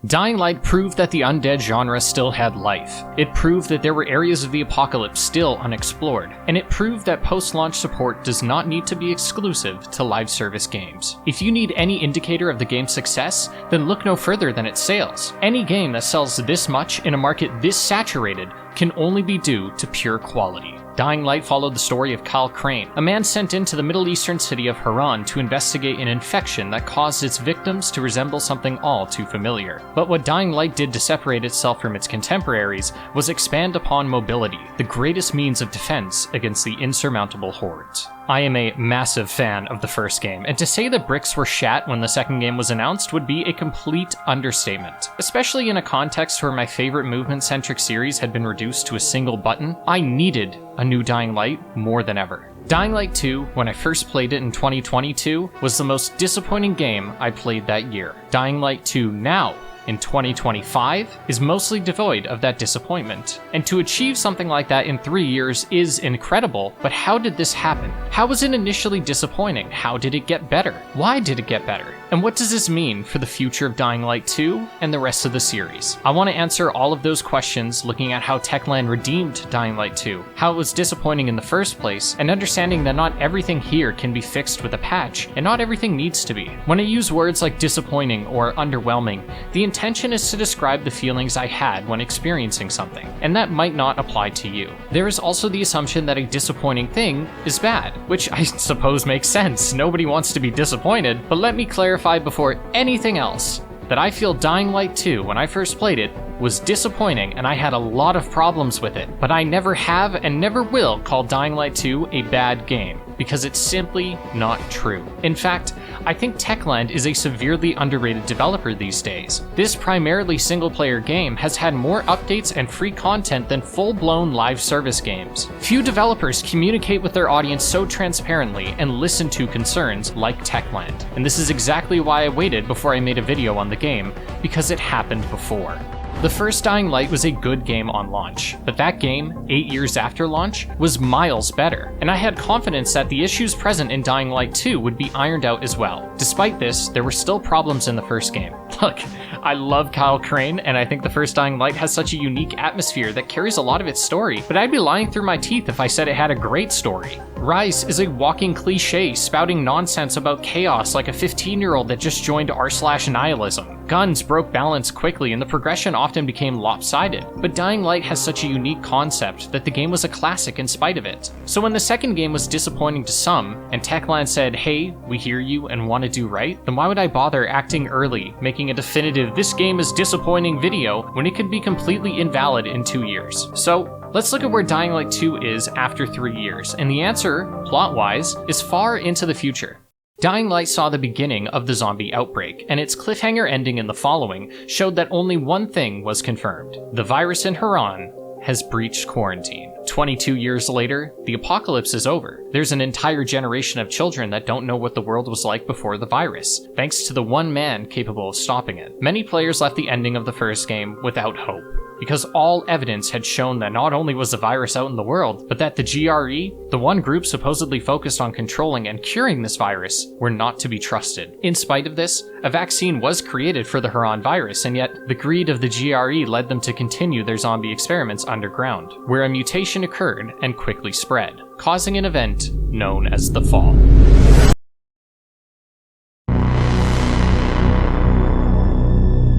Dying Light proved that the undead genre still had life. It proved that there were areas of the apocalypse still unexplored, and it proved that post-launch support does not need to be exclusive to live service games. If you need any indicator of the game's success, then look no further than its sales. Any game that sells this much in a market this saturated can only be due to pure quality. Dying Light followed the story of Kyle Crane, a man sent into the Middle Eastern city of Harran to investigate an infection that caused its victims to resemble something all too familiar. But what Dying Light did to separate itself from its contemporaries was expand upon mobility, the greatest means of defense against the insurmountable hordes. I am a massive fan of the first game, and to say that bricks were shat when the second game was announced would be a complete understatement. Especially in a context where my favorite movement-centric series had been reduced to a single button, I needed a new Dying Light more than ever. Dying Light 2, when I first played it in 2022, was the most disappointing game I played that year. Dying Light 2 now, in 2025, is mostly devoid of that disappointment. And to achieve something like that in 3 years is incredible, but how did this happen? How was it initially disappointing? How did it get better? Why did it get better? And what does this mean for the future of Dying Light 2 and the rest of the series? I want to answer all of those questions looking at how Techland redeemed Dying Light 2, how it was disappointing in the first place, and understanding that not everything here can be fixed with a patch, and not everything needs to be. When I use words like disappointing or underwhelming, the intention is to describe the feelings I had when experiencing something, and that might not apply to you. There is also the assumption that a disappointing thing is bad, which I suppose makes sense. Nobody wants to be disappointed, but let me clarify before anything else that I feel Dying Light 2, when I first played it, was disappointing and I had a lot of problems with it, but I never have and never will call Dying Light 2 a bad game, because it's simply not true. In fact, I think Techland is a severely underrated developer these days. This primarily single-player game has had more updates and free content than full-blown live service games. Few developers communicate with their audience so transparently and listen to concerns like Techland, and this is exactly why I waited before I made a video on the game, because it happened before. The first Dying Light was a good game on launch, but that game, 8 years after launch, was miles better, and I had confidence that the issues present in Dying Light 2 would be ironed out as well. Despite this, there were still problems in the first game. Look, I love Kyle Crane, and I think the first Dying Light has such a unique atmosphere that carries a lot of its story, but I'd be lying through my teeth if I said it had a great story. Rise is a walking cliche, spouting nonsense about chaos like a 15-year-old that just joined r/nihilism. Guns broke balance quickly and the progression often became lopsided, but Dying Light has such a unique concept that the game was a classic in spite of it. So when the second game was disappointing to some, and Techland said, hey, we hear you and want to do right, then why would I bother acting early, making a definitive "this game is disappointing" video when it could be completely invalid in 2 years? So, let's look at where Dying Light 2 is after 3 years, and the answer, plot-wise, is far into the future. Dying Light saw the beginning of the zombie outbreak, and its cliffhanger ending in the following showed that only one thing was confirmed. The virus in Harran has breached quarantine. 22 years later, the apocalypse is over. There's an entire generation of children that don't know what the world was like before the virus, thanks to the one man capable of stopping it. Many players left the ending of the first game without hope, because all evidence had shown that not only was the virus out in the world, but that the GRE, the one group supposedly focused on controlling and curing this virus, were not to be trusted. In spite of this, a vaccine was created for the Harran virus, and yet the greed of the GRE led them to continue their zombie experiments underground, where a mutation occurred and quickly spread, causing an event known as the Fall.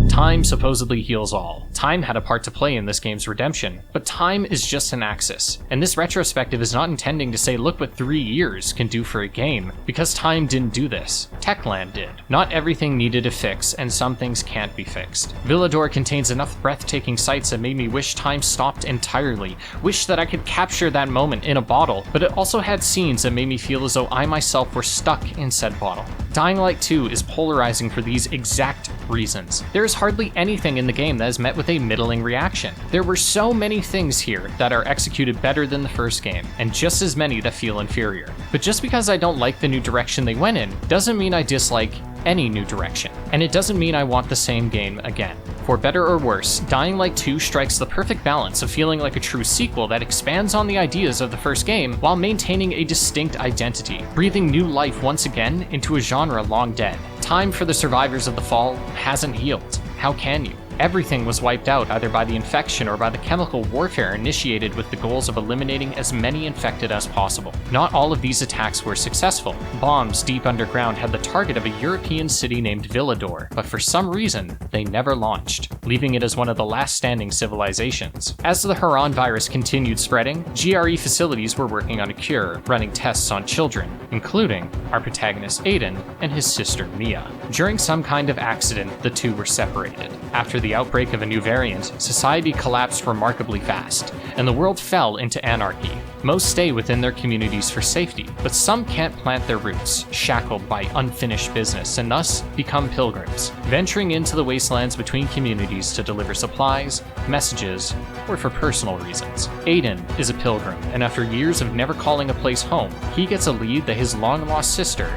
Time supposedly heals all. Time had a part to play in this game's redemption, but time is just an axis, and this retrospective is not intending to say look what 3 years can do for a game, because time didn't do this. Techland did. Not everything needed a fix, and some things can't be fixed. Villador contains enough breathtaking sights that made me wish time stopped entirely, wish that I could capture that moment in a bottle, but it also had scenes that made me feel as though I myself were stuck in said bottle. Dying Light 2 is polarizing for these exact reasons. There is hardly anything in the game that is met with a middling reaction. There were so many things here that are executed better than the first game, and just as many that feel inferior. But just because I don't like the new direction they went in, doesn't mean I dislike any new direction. And it doesn't mean I want the same game again. For better or worse, Dying Light 2 strikes the perfect balance of feeling like a true sequel that expands on the ideas of the first game while maintaining a distinct identity, breathing new life once again into a genre long dead. Time for the survivors of the Fall hasn't healed. How can you? Everything was wiped out either by the infection or by the chemical warfare initiated with the goals of eliminating as many infected as possible. Not all of these attacks were successful. Bombs deep underground had the target of a European city named Villador, but for some reason, they never launched, leaving it as one of the last standing civilizations. As the Harran virus continued spreading, GRE facilities were working on a cure, running tests on children, including our protagonist Aiden and his sister Mia. During some kind of accident, the two were separated. After the outbreak of a new variant, society collapsed remarkably fast, and the world fell into anarchy. Most stay within their communities for safety, but some can't plant their roots, shackled by unfinished business, and thus become pilgrims, venturing into the wastelands between communities to deliver supplies, messages, or for personal reasons. Aiden is a pilgrim, and after years of never calling a place home, he gets a lead that his long-lost sister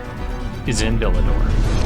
is in Villador.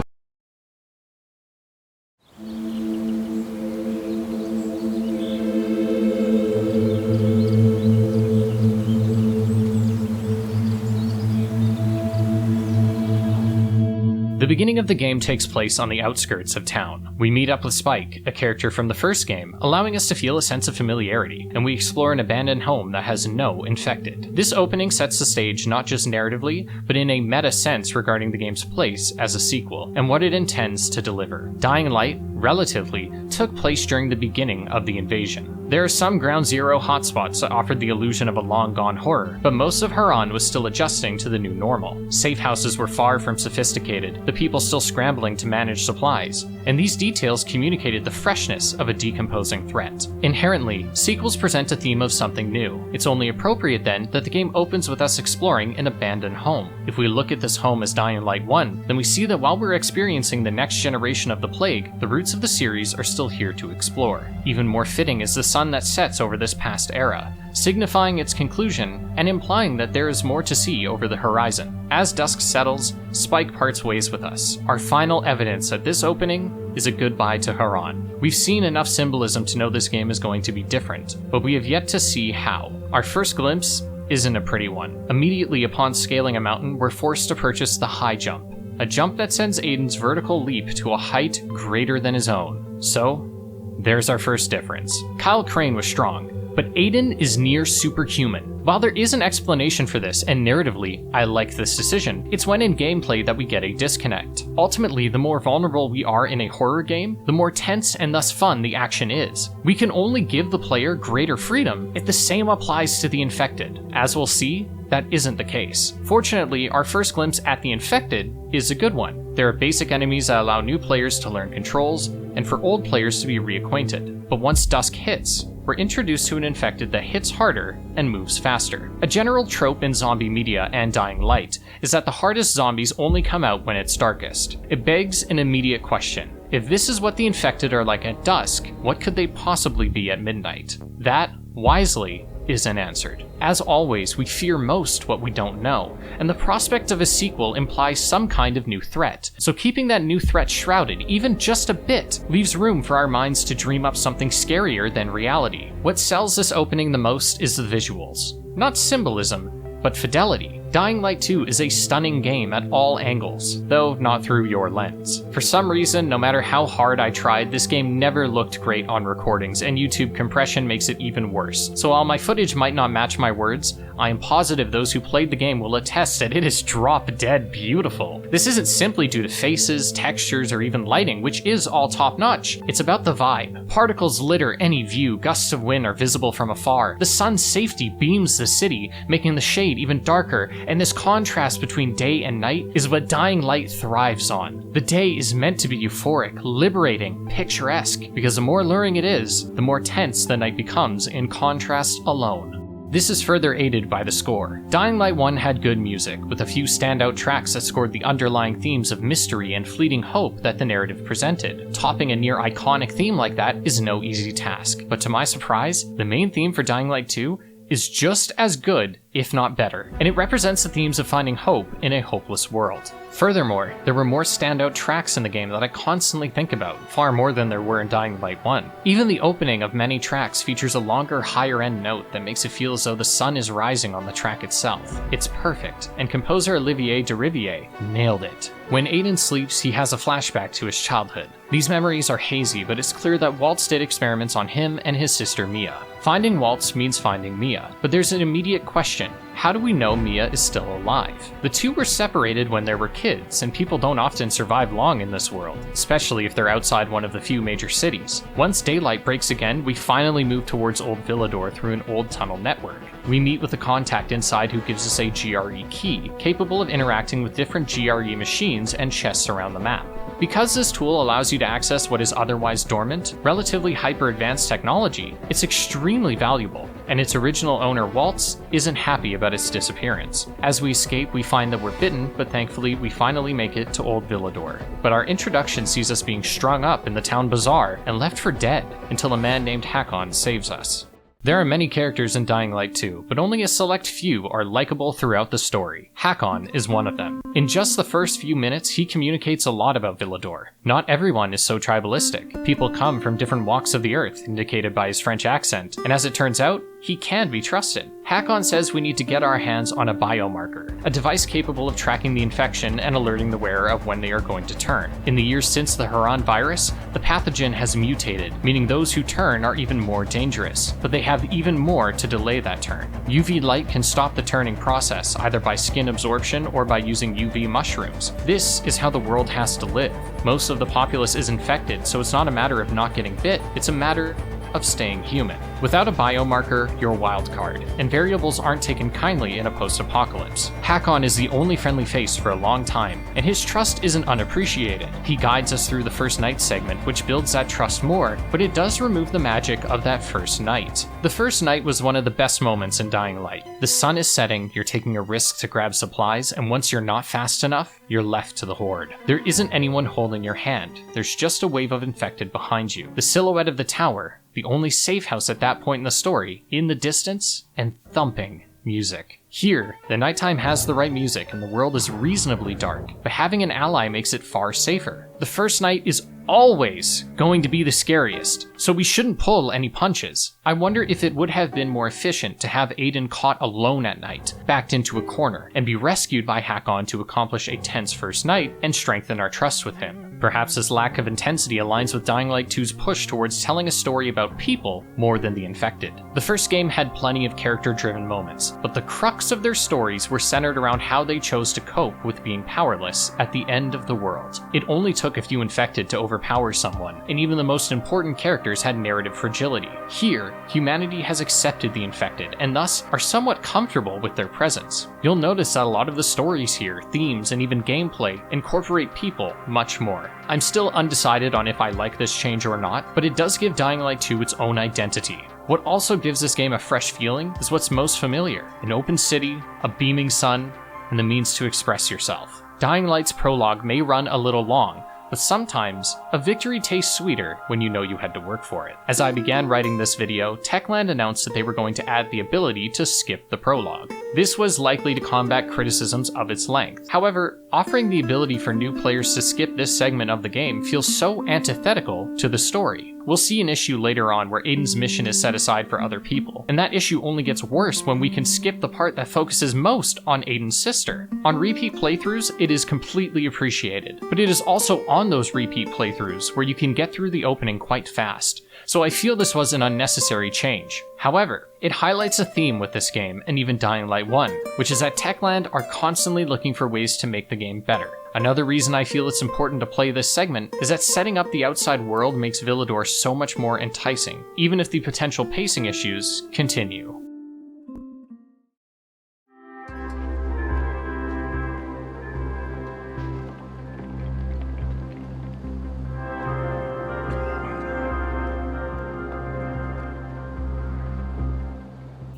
The beginning of the game takes place on the outskirts of town. We meet up with Spike, a character from the first game, allowing us to feel a sense of familiarity, and we explore an abandoned home that has no infected. This opening sets the stage not just narratively, but in a meta sense regarding the game's place as a sequel, and what it intends to deliver. Dying Light, relatively, took place during the beginning of the invasion. There are some Ground Zero hotspots that offered the illusion of a long-gone horror, but most of Harran was still adjusting to the new normal. Safe houses were far from sophisticated, the people still scrambling to manage supplies, and these details communicated the freshness of a decomposing threat. Inherently, sequels present a theme of something new. It's only appropriate then that the game opens with us exploring an abandoned home. If we look at this home as Dying Light 1, then we see that while we're experiencing the next generation of the plague, the roots of the series are still here to explore. Even more fitting is the sun that sets over this past era, signifying its conclusion and implying that there is more to see over the horizon. As dusk settles, Spike parts ways with us, our final evidence that this opening is a goodbye to Harran. We've seen enough symbolism to know this game is going to be different, but we have yet to see how. Our first glimpse isn't a pretty one. Immediately upon scaling a mountain, we're forced to purchase the high jump, a jump that sends Aiden's vertical leap to a height greater than his own. So, there's our first difference. Kyle Crane was strong, but Aiden is near superhuman. While there is an explanation for this, and narratively, I like this decision, it's when in gameplay that we get a disconnect. Ultimately, the more vulnerable we are in a horror game, the more tense and thus fun the action is. We can only give the player greater freedom if the same applies to the infected. As we'll see, that isn't the case. Fortunately, our first glimpse at the infected is a good one. There are basic enemies that allow new players to learn controls, and for old players to be reacquainted. But once dusk hits, we're introduced to an infected that hits harder and moves faster. A general trope in zombie media and Dying Light is that the hardest zombies only come out when it's darkest. It begs an immediate question. If this is what the infected are like at dusk, what could they possibly be at midnight? That, wisely, isn't answered. As always, we fear most what we don't know, and the prospect of a sequel implies some kind of new threat. So keeping that new threat shrouded, even just a bit, leaves room for our minds to dream up something scarier than reality. What sells this opening the most is the visuals. Not symbolism, but fidelity. Dying Light 2 is a stunning game at all angles, though not through your lens. For some reason, no matter how hard I tried, this game never looked great on recordings, and YouTube compression makes it even worse. So while my footage might not match my words, I am positive those who played the game will attest that it is drop-dead beautiful. This isn't simply due to faces, textures, or even lighting, which is all top-notch. It's about the vibe. Particles litter any view, gusts of wind are visible from afar. The sun's safety beams the city, making the shade even darker, and this contrast between day and night is what Dying Light thrives on. The day is meant to be euphoric, liberating, picturesque, because the more luring it is, the more tense the night becomes in contrast alone. This is further aided by the score. Dying Light 1 had good music, with a few standout tracks that scored the underlying themes of mystery and fleeting hope that the narrative presented. Topping a near iconic theme like that is no easy task, but to my surprise, the main theme for Dying Light 2 is just as good, if not better, and it represents the themes of finding hope in a hopeless world. Furthermore, there were more standout tracks in the game that I constantly think about, far more than there were in Dying Light 1. Even the opening of many tracks features a longer, higher-end note that makes it feel as though the sun is rising on the track itself. It's perfect, and composer Olivier Derivière nailed it. When Aiden sleeps, he has a flashback to his childhood. These memories are hazy, but it's clear that Waltz did experiments on him and his sister Mia. Finding Waltz means finding Mia, but there's an immediate question. How do we know Mia is still alive? The two were separated when they were kids, and people don't often survive long in this world, especially if they're outside one of the few major cities. Once daylight breaks again, we finally move towards Old Villador through an old tunnel network. We meet with a contact inside who gives us a GRE key, capable of interacting with different GRE machines and chests around the map. Because this tool allows you to access what is otherwise dormant, relatively hyper-advanced technology, it's extremely valuable, and its original owner, Waltz, isn't happy about its disappearance. As we escape, we find that we're bitten, but thankfully we finally make it to Old Villador. But our introduction sees us being strung up in the town bazaar and left for dead, until a man named Harran saves us. There are many characters in Dying Light 2, but only a select few are likable throughout the story. Harran is one of them. In just the first few minutes, he communicates a lot about Villador. Not everyone is so tribalistic. People come from different walks of the earth, indicated by his French accent, and as it turns out, he can be trusted. Harran says we need to get our hands on a biomarker, a device capable of tracking the infection and alerting the wearer of when they are going to turn. In the years since the Harran virus, the pathogen has mutated, meaning those who turn are even more dangerous, but they have even more to delay that turn. UV light can stop the turning process, either by skin absorption or by using UV mushrooms. This is how the world has to live. Most of the populace is infected, so it's not a matter of not getting bit, it's a matter of staying human. Without a biomarker, you're a wild card, and variables aren't taken kindly in a post-apocalypse. Harran is the only friendly face for a long time, and his trust isn't unappreciated. He guides us through the first night segment, which builds that trust more, but it does remove the magic of that first night. The first night was one of the best moments in Dying Light. The sun is setting, you're taking a risk to grab supplies, and once you're not fast enough, you're left to the horde. There isn't anyone holding your hand. There's just a wave of infected behind you. The silhouette of the tower, the only safe house at that point in the story, in the distance, and thumping music. Here, the nighttime has the right music and the world is reasonably dark, but having an ally makes it far safer. The first night is always going to be the scariest, so we shouldn't pull any punches. I wonder if it would have been more efficient to have Aiden caught alone at night, backed into a corner, and be rescued by Harran to accomplish a tense first night and strengthen our trust with him. Perhaps this lack of intensity aligns with Dying Light 2's push towards telling a story about people more than the infected. The first game had plenty of character-driven moments, but the crux of their stories were centered around how they chose to cope with being powerless at the end of the world. It only took a few infected to overpower someone, and even the most important characters had narrative fragility. Here, humanity has accepted the infected, and thus are somewhat comfortable with their presence. You'll notice that a lot of the stories here, themes, and even gameplay incorporate people much more. I'm still undecided on if I like this change or not, but it does give Dying Light 2 its own identity. What also gives this game a fresh feeling is what's most familiar: an open city, a beaming sun, and the means to express yourself. Dying Light's prologue may run a little long, but sometimes, a victory tastes sweeter when you know you had to work for it. As I began writing this video, Techland announced that they were going to add the ability to skip the prologue. This was likely to combat criticisms of its length. However, offering the ability for new players to skip this segment of the game feels so antithetical to the story. We'll see an issue later on where Aiden's mission is set aside for other people, and that issue only gets worse when we can skip the part that focuses most on Aiden's sister. On repeat playthroughs, it is completely appreciated, but it is also on those repeat playthroughs where you can get through the opening quite fast, so I feel this was an unnecessary change. However, it highlights a theme with this game, and even Dying Light 1, which is that Techland are constantly looking for ways to make the game better. Another reason I feel it's important to play this segment is that setting up the outside world makes Villador so much more enticing, even if the potential pacing issues continue.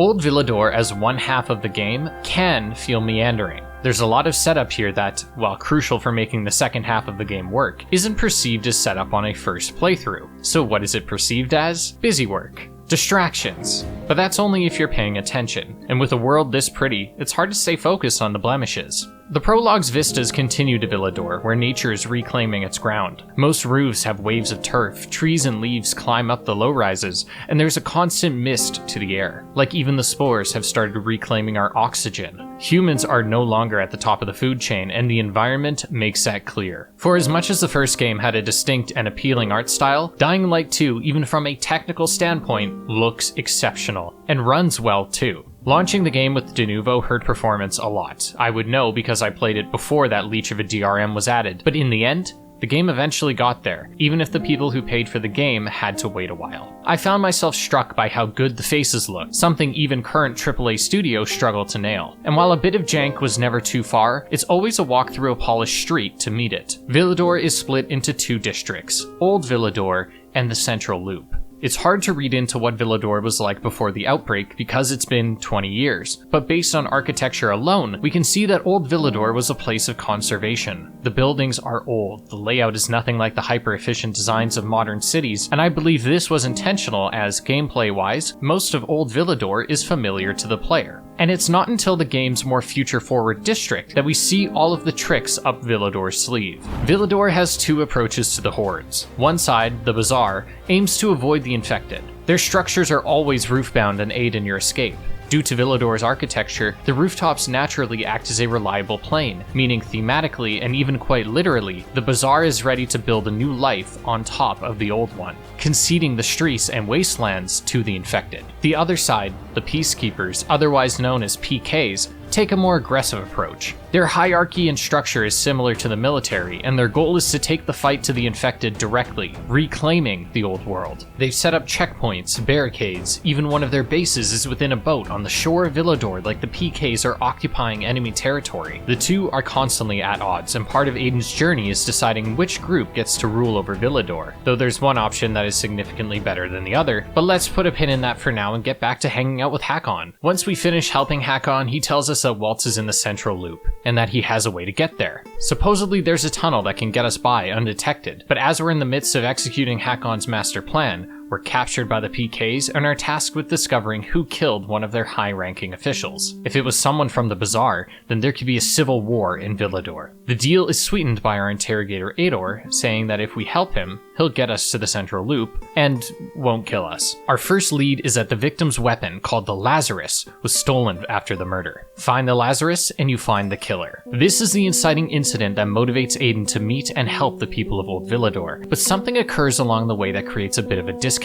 Old Villador as one half of the game can feel meandering. There's a lot of setup here that, while crucial for making the second half of the game work, isn't perceived as setup on a first playthrough. So what is it perceived as? Busy work. Distractions. But that's only if you're paying attention, and with a world this pretty, it's hard to stay focused on the blemishes. The Prologue's vistas continue to Villador, where nature is reclaiming its ground. Most roofs have waves of turf, trees and leaves climb up the low-rises, and there's a constant mist to the air. Like even the spores have started reclaiming our oxygen. Humans are no longer at the top of the food chain, and the environment makes that clear. For as much as the first game had a distinct and appealing art style, Dying Light 2, even from a technical standpoint, looks exceptional, and runs well too. Launching the game with Denuvo hurt performance a lot. I would know because I played it before that leech of a DRM was added, but in the end, the game eventually got there, even if the people who paid for the game had to wait a while. I found myself struck by how good the faces looked, something even current AAA studios struggle to nail. And while a bit of jank was never too far, it's always a walk through a polished street to meet it. Villador is split into two districts, Old Villador and the Central Loop. It's hard to read into what Villador was like before the outbreak because it's been 20 years, but based on architecture alone, we can see that Old Villador was a place of conservation. The buildings are old, the layout is nothing like the hyper-efficient designs of modern cities, and I believe this was intentional as, gameplay-wise, most of Old Villador is familiar to the player. And it's not until the game's more future-forward district that we see all of the tricks up Villador's sleeve. Villador has two approaches to the hordes. One side, the Bazaar, aims to avoid the infected. Their structures are always roof-bound and aid in your escape. Due to Villador's architecture, the rooftops naturally act as a reliable plane, meaning thematically and even quite literally, the Bazaar is ready to build a new life on top of the old one, conceding the streets and wastelands to the infected. The other side, the Peacekeepers, otherwise known as PKs, take a more aggressive approach. Their hierarchy and structure is similar to the military, and their goal is to take the fight to the infected directly, reclaiming the old world. They've set up checkpoints, barricades, even one of their bases is within a boat on the shore of Villador, like the PKs are occupying enemy territory. The two are constantly at odds, and part of Aiden's journey is deciding which group gets to rule over Villador, though there's one option that is significantly better than the other, but let's put a pin in that for now and get back to hanging out with Hakon. Once we finish helping Hakon, he tells us that Waltz is in the Central Loop, and that he has a way to get there. Supposedly there's a tunnel that can get us by undetected, but as we're in the midst of executing Hakon's master plan, we're captured by the PKs and are tasked with discovering who killed one of their high-ranking officials. If it was someone from the Bazaar, then there could be a civil war in Villador. The deal is sweetened by our interrogator Ador, saying that if we help him, he'll get us to the Central Loop, and won't kill us. Our first lead is that the victim's weapon, called the Lazarus, was stolen after the murder. Find the Lazarus, and you find the killer. This is the inciting incident that motivates Aiden to meet and help the people of Old Villador, but something occurs along the way that creates a bit of a disconnect.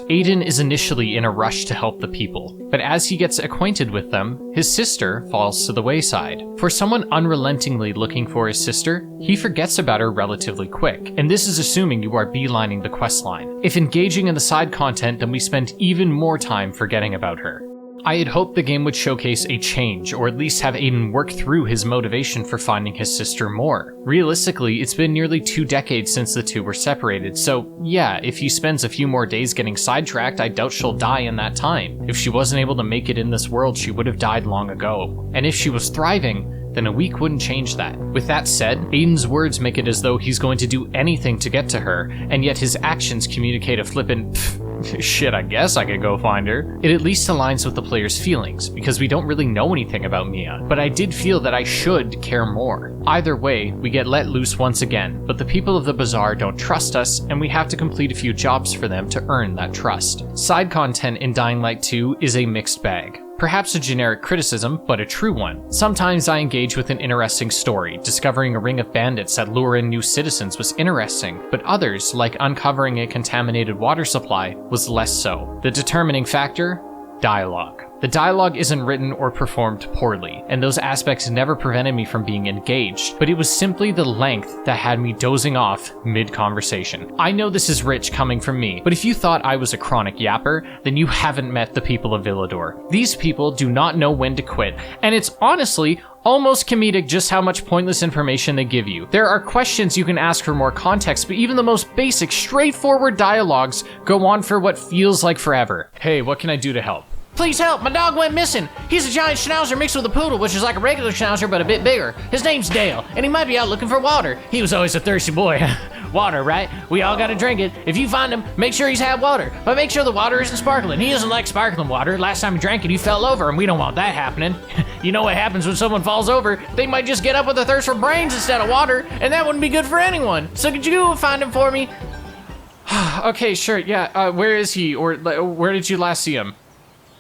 Aiden is initially in a rush to help the people, but as he gets acquainted with them, his sister falls to the wayside. For someone unrelentingly looking for his sister, he forgets about her relatively quick, and this is assuming you are beelining the questline. If engaging in the side content, then we spend even more time forgetting about her. I had hoped the game would showcase a change, or at least have Aiden work through his motivation for finding his sister more. Realistically, it's been nearly 2 decades since the two were separated, so yeah, if he spends a few more days getting sidetracked, I doubt she'll die in that time. If she wasn't able to make it in this world, she would have died long ago. And if she was thriving, then a week wouldn't change that. With that said, Aiden's words make it as though he's going to do anything to get to her, and yet his actions communicate a flippant, shit, I guess I could go find her. It at least aligns with the player's feelings, because we don't really know anything about Mia, but I did feel that I should care more. Either way, we get let loose once again, but the people of the Bazaar don't trust us, and we have to complete a few jobs for them to earn that trust. Side content in Dying Light 2 is a mixed bag. Perhaps a generic criticism, but a true one. Sometimes I engage with an interesting story. Discovering a ring of bandits that lure in new citizens was interesting, but others, like uncovering a contaminated water supply, was less so. The determining factor? Dialogue. The dialogue isn't written or performed poorly, and those aspects never prevented me from being engaged, but it was simply the length that had me dozing off mid-conversation. I know this is rich coming from me, but if you thought I was a chronic yapper, then you haven't met the people of Villador. These people do not know when to quit, and it's honestly almost comedic just how much pointless information they give you. There are questions you can ask for more context, but even the most basic, straightforward dialogues go on for what feels like forever. Hey, what can I do to help? Please help, my dog went missing. He's a giant schnauzer mixed with a poodle, which is like a regular schnauzer but a bit bigger. His name's Dale, and he might be out looking for water. He was always a thirsty boy. water, right? We all gotta drink it. If you find him, make sure he's had water. But make sure the water isn't sparkling. He doesn't like sparkling water. Last time he drank it, he fell over, and we don't want that happening. You know what happens when someone falls over? They might just get up with a thirst for brains instead of water, and that wouldn't be good for anyone. So could you go find him for me? Okay, sure, yeah, where is he? Or where did you last see him?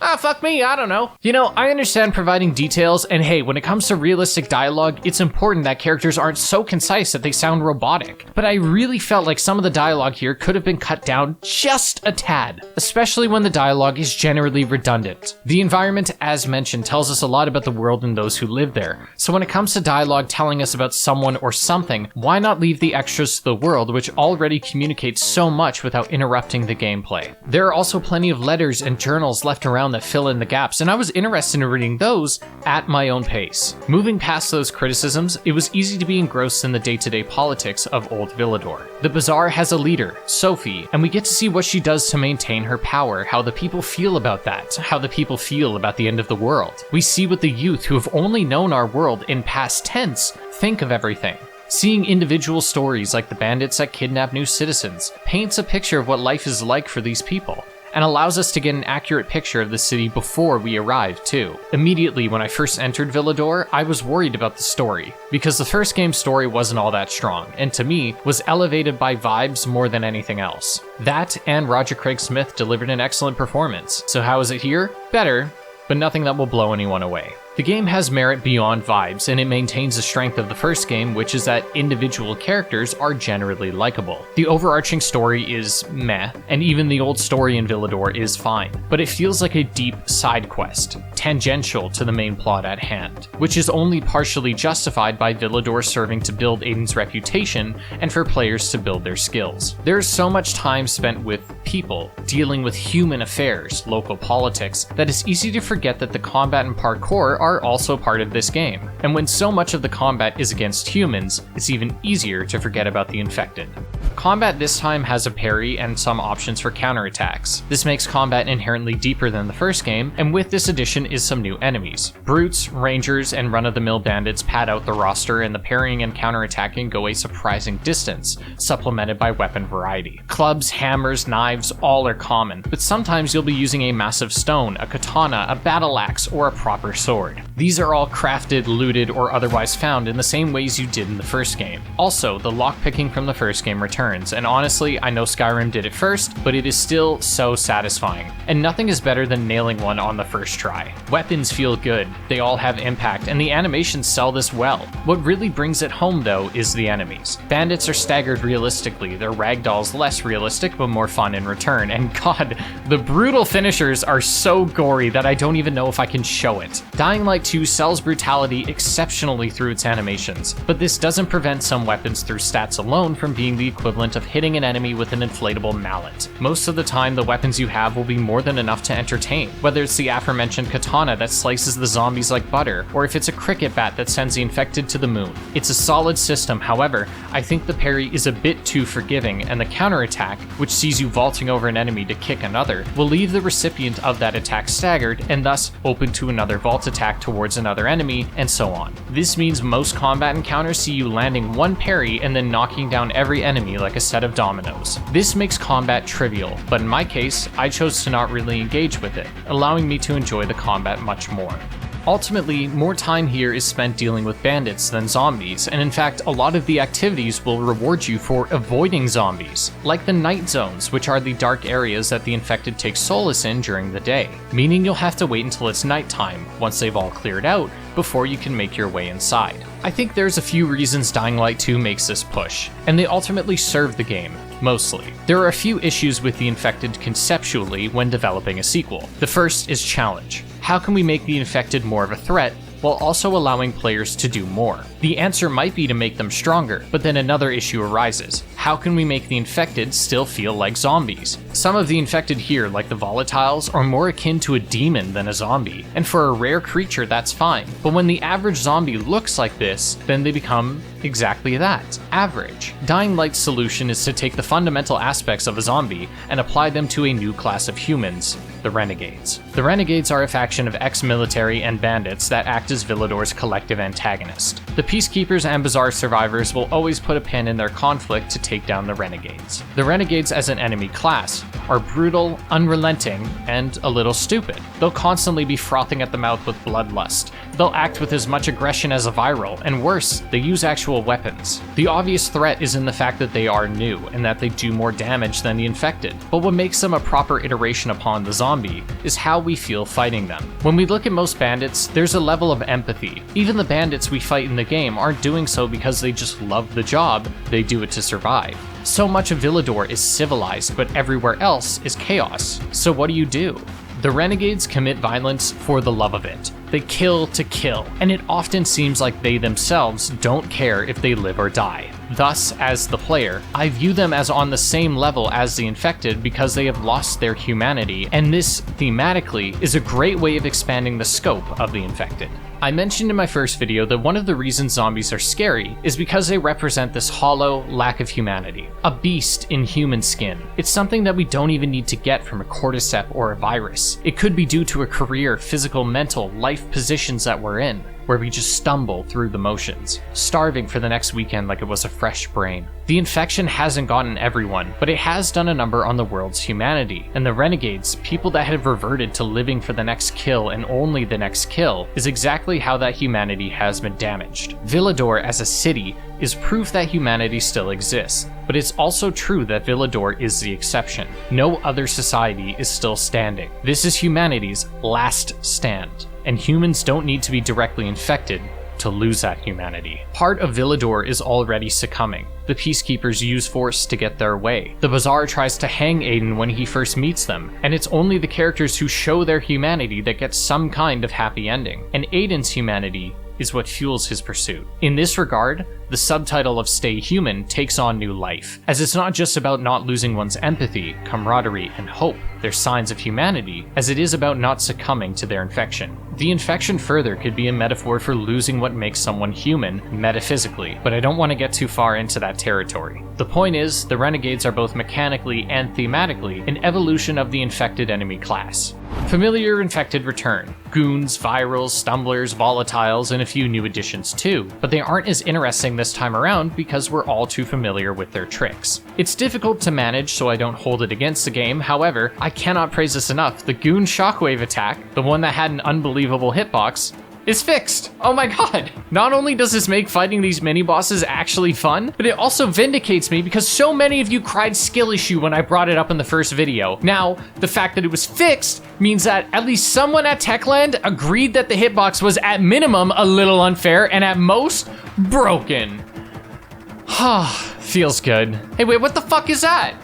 Ah, fuck me, I don't know. You know, I understand providing details, and hey, when it comes to realistic dialogue, it's important that characters aren't so concise that they sound robotic. But I really felt like some of the dialogue here could have been cut down just a tad, especially when the dialogue is generally redundant. The environment, as mentioned, tells us a lot about the world and those who live there. So when it comes to dialogue telling us about someone or something, why not leave the extras to the world, which already communicates so much without interrupting the gameplay? There are also plenty of letters and journals left around that fill in the gaps, and I was interested in reading those at my own pace. Moving past those criticisms, it was easy to be engrossed in the day-to-day politics of Old Villador. The bazaar has a leader, Sophie, and we get to see what she does to maintain her power, how the people feel about that, how the people feel about the end of the world. We see what the youth who have only known our world in past tense think of everything. Seeing individual stories like the bandits that kidnap new citizens paints a picture of what life is like for these people, and allows us to get an accurate picture of the city before we arrive, too. Immediately when I first entered Villador, I was worried about the story, because the first game's story wasn't all that strong, and to me, was elevated by vibes more than anything else. That and Roger Craig Smith delivered an excellent performance. So how is it here? Better, but nothing that will blow anyone away. The game has merit beyond vibes, and it maintains the strength of the first game, which is that individual characters are generally likable. The overarching story is meh, and even the old story in Villador is fine, but it feels like a deep side quest, tangential to the main plot at hand, which is only partially justified by Villador serving to build Aiden's reputation and for players to build their skills. There's so much time spent with people, dealing with human affairs, local politics, that it's easy to forget that the combat and parkour are also part of this game. And when so much of the combat is against humans, it's even easier to forget about the infected. Combat this time has a parry and some options for counterattacks. This makes combat inherently deeper than the first game, and with this addition is some new enemies. Brutes, rangers, and run-of-the-mill bandits pad out the roster, and the parrying and counterattacking go a surprising distance, supplemented by weapon variety. Clubs, hammers, knives, all are common, but sometimes you'll be using a massive stone, a katana, a battle axe, or a proper sword. These are all crafted, looted, or otherwise found in the same ways you did in the first game. Also, the lockpicking from the first game returns, and honestly, I know Skyrim did it first, but it is still so satisfying, and nothing is better than nailing one on the first try. Weapons feel good, they all have impact, and the animations sell this well. What really brings it home though is the enemies. Bandits are staggered realistically, their ragdolls less realistic but more fun in return, and god, the brutal finishers are so gory that I don't even know if I can show it. Dying Light 2 sells brutality exceptionally through its animations, but this doesn't prevent some weapons through stats alone from being the equivalent of hitting an enemy with an inflatable mallet. Most of the time, the weapons you have will be more than enough to entertain, whether it's the aforementioned katana that slices the zombies like butter, or if it's a cricket bat that sends the infected to the moon. It's a solid system, however, I think the parry is a bit too forgiving, and the counterattack, which sees you vaulting over an enemy to kick another, will leave the recipient of that attack staggered, and thus open to another vault attack towards another enemy, and so on. This means most combat encounters see you landing one parry and then knocking down every enemy like a set of dominoes. This makes combat trivial, but in my case, I chose to not really engage with it, allowing me to enjoy the combat much more. Ultimately, more time here is spent dealing with bandits than zombies, and in fact, a lot of the activities will reward you for avoiding zombies, like the night zones, which are the dark areas that the infected take solace in during the day, meaning you'll have to wait until it's nighttime, once they've all cleared out, before you can make your way inside. I think there's a few reasons Dying Light 2 makes this push, and they ultimately serve the game, mostly. There are a few issues with the infected conceptually when developing a sequel. The first is challenge. How can we make the infected more of a threat, while also allowing players to do more? The answer might be to make them stronger, but then another issue arises. How can we make the infected still feel like zombies? Some of the infected here, like the volatiles, are more akin to a demon than a zombie, and for a rare creature that's fine, but when the average zombie looks like this, then they become exactly that, average. Dying Light's solution is to take the fundamental aspects of a zombie and apply them to a new class of humans, the Renegades. The Renegades are a faction of ex-military and bandits that act as Villador's collective antagonist. The Peacekeepers and Bazaar survivors will always put a pin in their conflict to take down the Renegades. The Renegades as an enemy class are brutal, unrelenting, and a little stupid. They'll constantly be frothing at the mouth with bloodlust. They'll act with as much aggression as a viral, and worse, they use actual weapons. The obvious threat is in the fact that they are new, and that they do more damage than the infected. But what makes them a proper iteration upon the zombie is how we feel fighting them. When we look at most bandits, there's a level of empathy. Even the bandits we fight in the game aren't doing so because they just love the job, they do it to survive. So much of Villador is civilized, but everywhere else is chaos. So what do? The Renegades commit violence for the love of it. They kill to kill, and it often seems like they themselves don't care if they live or die. Thus, as the player, I view them as on the same level as the infected because they have lost their humanity, and this, thematically, is a great way of expanding the scope of the infected. I mentioned in my first video that one of the reasons zombies are scary is because they represent this hollow lack of humanity. A beast in human skin. It's something that we don't even need to get from a cordyceps or a virus. It could be due to a career, physical, mental, life positions that we're in, where we just stumble through the motions, starving for the next weekend like it was a fresh brain. The infection hasn't gotten everyone, but it has done a number on the world's humanity, and the Renegades, people that have reverted to living for the next kill and only the next kill, is exactly how that humanity has been damaged. Villador as a city is proof that humanity still exists, but it's also true that Villador is the exception. No other society is still standing. This is humanity's last stand, and humans don't need to be directly infected to lose that humanity. Part of Villador is already succumbing. The Peacekeepers use force to get their way. The Bazaar tries to hang Aiden when he first meets them, and it's only the characters who show their humanity that get some kind of happy ending. And Aiden's humanity is what fuels his pursuit. In this regard, the subtitle of Stay Human takes on new life, as it's not just about not losing one's empathy, camaraderie, and hope, their signs of humanity, as it is about not succumbing to their infection. The infection further could be a metaphor for losing what makes someone human metaphysically, but I don't want to get too far into that territory. The point is, the Renegades are both mechanically and thematically an evolution of the infected enemy class. Familiar infected return. Goons, virals, stumblers, volatiles, and a few new additions too, but they aren't as interesting this time around because we're all too familiar with their tricks. It's difficult to manage, so I don't hold it against the game. However, I cannot praise this enough. The Goon Shockwave attack, the one that had an unbelievable hitbox, is fixed. Oh my god. Not only does this make fighting these mini-bosses actually fun, but it also vindicates me because so many of you cried skill issue when I brought it up in the first video. Now, the fact that it was fixed means that at least someone at Techland agreed that the hitbox was at minimum a little unfair and at most broken. Feels good. Hey, wait, what the fuck is that?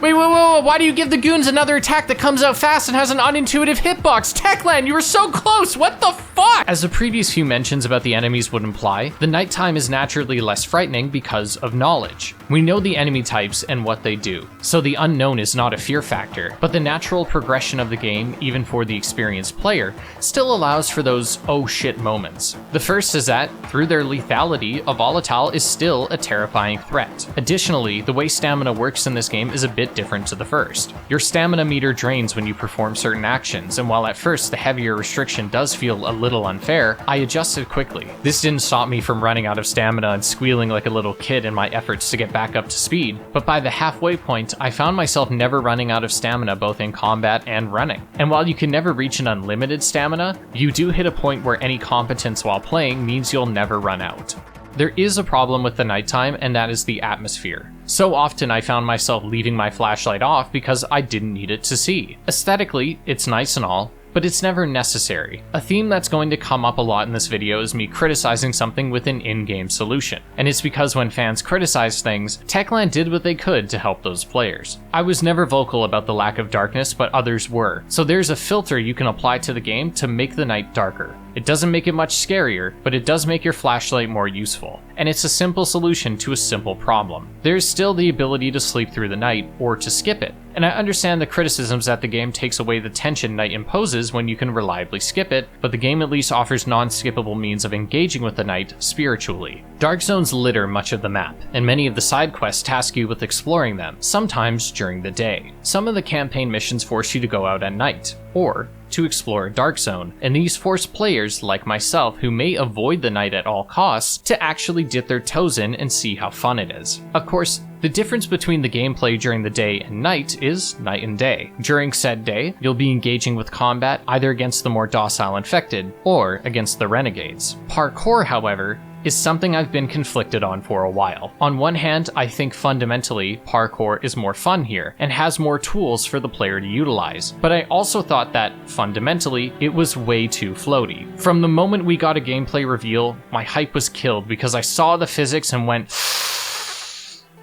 Wait, why do you give the goons another attack that comes out fast and has an unintuitive hitbox? Techland, you were so close, what the fuck? As the previous few mentions about the enemies would imply, the nighttime is naturally less frightening because of knowledge. We know the enemy types and what they do, so the unknown is not a fear factor, but the natural progression of the game, even for the experienced player, still allows for those oh shit moments. The first is that, through their lethality, a volatile is still a terrifying threat. Additionally, the way stamina works in this game is a bit different to the first. Your stamina meter drains when you perform certain actions, and while at first the heavier restriction does feel a little unfair, I adjusted quickly. This didn't stop me from running out of stamina and squealing like a little kid in my efforts to get back up to speed, but by the halfway point, I found myself never running out of stamina both in combat and running. And while you can never reach an unlimited stamina, you do hit a point where any competence while playing means you'll never run out. There is a problem with the nighttime, and that is the atmosphere. So often I found myself leaving my flashlight off because I didn't need it to see. Aesthetically, it's nice and all, but it's never necessary. A theme that's going to come up a lot in this video is me criticizing something with an in-game solution. And it's because when fans criticize things, Techland did what they could to help those players. I was never vocal about the lack of darkness, but others were. So there's a filter you can apply to the game to make the night darker. It doesn't make it much scarier, but it does make your flashlight more useful. And it's a simple solution to a simple problem. There's still the ability to sleep through the night, or to skip it. And I understand the criticisms that the game takes away the tension night imposes when you can reliably skip it, but the game at least offers non-skippable means of engaging with the night spiritually. Dark zones litter much of the map, and many of the side quests task you with exploring them, sometimes during the day. Some of the campaign missions force you to go out at night, or to explore a dark zone, and these force players like myself who may avoid the night at all costs to actually dip their toes in and see how fun it is. Of course, the difference between the gameplay during the day and night is night and day. During said day, you'll be engaging with combat either against the more docile infected or against the renegades. Parkour, however, is something I've been conflicted on for a while. On one hand, I think fundamentally parkour is more fun here and has more tools for the player to utilize, but I also thought that fundamentally it was way too floaty. From the moment we got a gameplay reveal, my hype was killed because I saw the physics and went,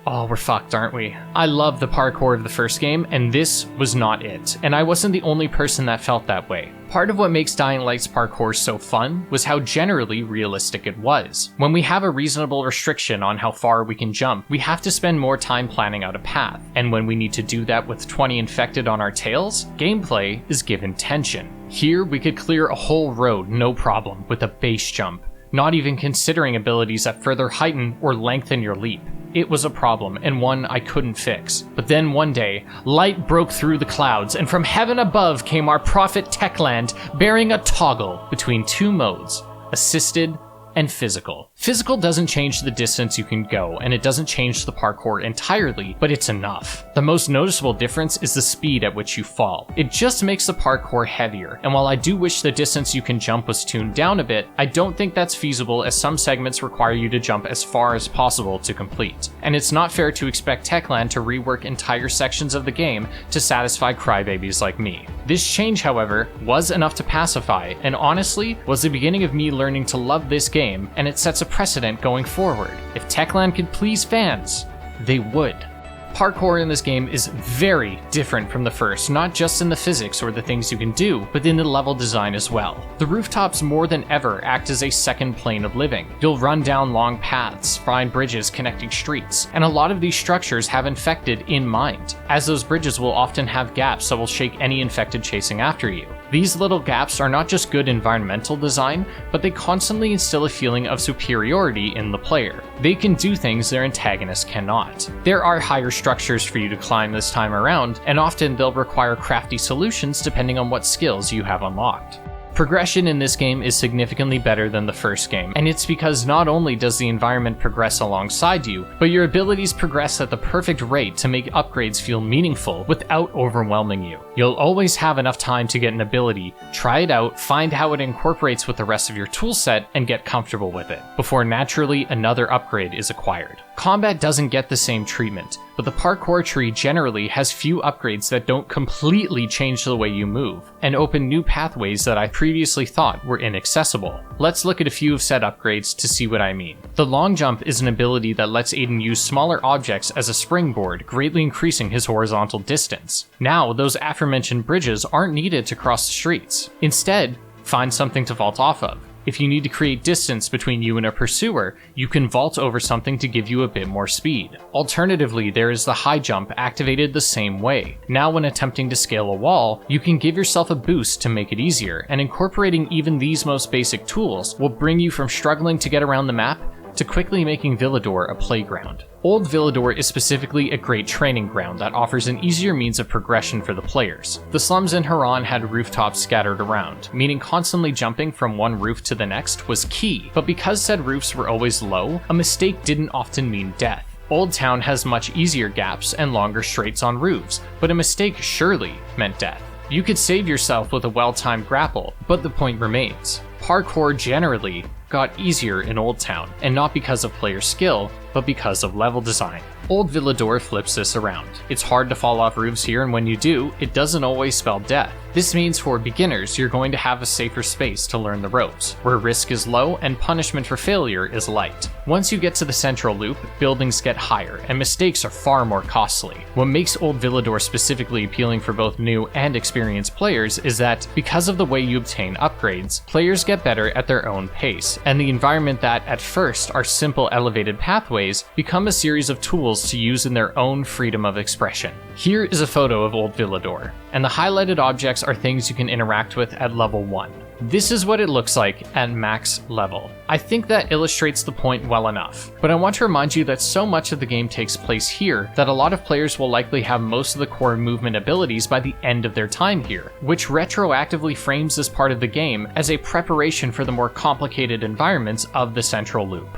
oh, we're fucked, aren't we? I love the parkour of the first game, and this was not it, and I wasn't the only person that felt that way. Part of what makes Dying Light's parkour so fun was how generally realistic it was. When we have a reasonable restriction on how far we can jump, we have to spend more time planning out a path, and when we need to do that with 20 infected on our tails, gameplay is given tension. Here, we could clear a whole road no problem with a base jump, not even considering abilities that further heighten or lengthen your leap. It was a problem, and one I couldn't fix. But then one day, light broke through the clouds, and from heaven above came our prophet Techland, bearing a toggle between two modes, assisted and physical. Physical doesn't change the distance you can go, and it doesn't change the parkour entirely, but it's enough. The most noticeable difference is the speed at which you fall. It just makes the parkour heavier, and while I do wish the distance you can jump was tuned down a bit, I don't think that's feasible as some segments require you to jump as far as possible to complete. And it's not fair to expect Techland to rework entire sections of the game to satisfy crybabies like me. This change, however, was enough to pacify, and honestly, was the beginning of me learning to love this game, and it sets a precedent going forward. If Techland could please fans, they would. Parkour in this game is very different from the first, not just in the physics or the things you can do, but in the level design as well. The rooftops more than ever act as a second plane of living. You'll run down long paths, find bridges connecting streets, and a lot of these structures have infected in mind, as those bridges will often have gaps that will shake any infected chasing after you. These little gaps are not just good environmental design, but they constantly instill a feeling of superiority in the player. They can do things their antagonists cannot. There are higher structures for you to climb this time around, and often they'll require crafty solutions depending on what skills you have unlocked. Progression in this game is significantly better than the first game, and it's because not only does the environment progress alongside you, but your abilities progress at the perfect rate to make upgrades feel meaningful without overwhelming you. You'll always have enough time to get an ability, try it out, find how it incorporates with the rest of your toolset, and get comfortable with it, before naturally another upgrade is acquired. Combat doesn't get the same treatment, but the parkour tree generally has few upgrades that don't completely change the way you move, and open new pathways that I previously thought were inaccessible. Let's look at a few of said upgrades to see what I mean. The long jump is an ability that lets Aiden use smaller objects as a springboard, greatly increasing his horizontal distance. Now, those aforementioned bridges aren't needed to cross the streets. Instead, find something to vault off of. If you need to create distance between you and a pursuer, you can vault over something to give you a bit more speed. Alternatively, there is the high jump activated the same way. Now when attempting to scale a wall, you can give yourself a boost to make it easier, and incorporating even these most basic tools will bring you from struggling to get around the map to quickly making Villador a playground. Old Villador is specifically a great training ground that offers an easier means of progression for the players. The slums in Harran had rooftops scattered around, meaning constantly jumping from one roof to the next was key, but because said roofs were always low, a mistake didn't often mean death. Old Town has much easier gaps and longer straights on roofs, but a mistake surely meant death. You could save yourself with a well-timed grapple, but the point remains. Parkour generally got easier in Old Town, and not because of player skill, but because of level design. Old Villador flips this around. It's hard to fall off roofs here, and when you do, it doesn't always spell death. This means for beginners, you're going to have a safer space to learn the ropes, where risk is low and punishment for failure is light. Once you get to the central loop, buildings get higher, and mistakes are far more costly. What makes Old Villador specifically appealing for both new and experienced players is that, because of the way you obtain upgrades, players get better at their own pace, and the environment that, at first, are simple elevated pathways, become a series of tools to use in their own freedom of expression. Here is a photo of Old Villador, and the highlighted objects are things you can interact with at level 1. This is what it looks like at max level. I think that illustrates the point well enough, but I want to remind you that so much of the game takes place here that a lot of players will likely have most of the core movement abilities by the end of their time here, which retroactively frames this part of the game as a preparation for the more complicated environments of the central loop.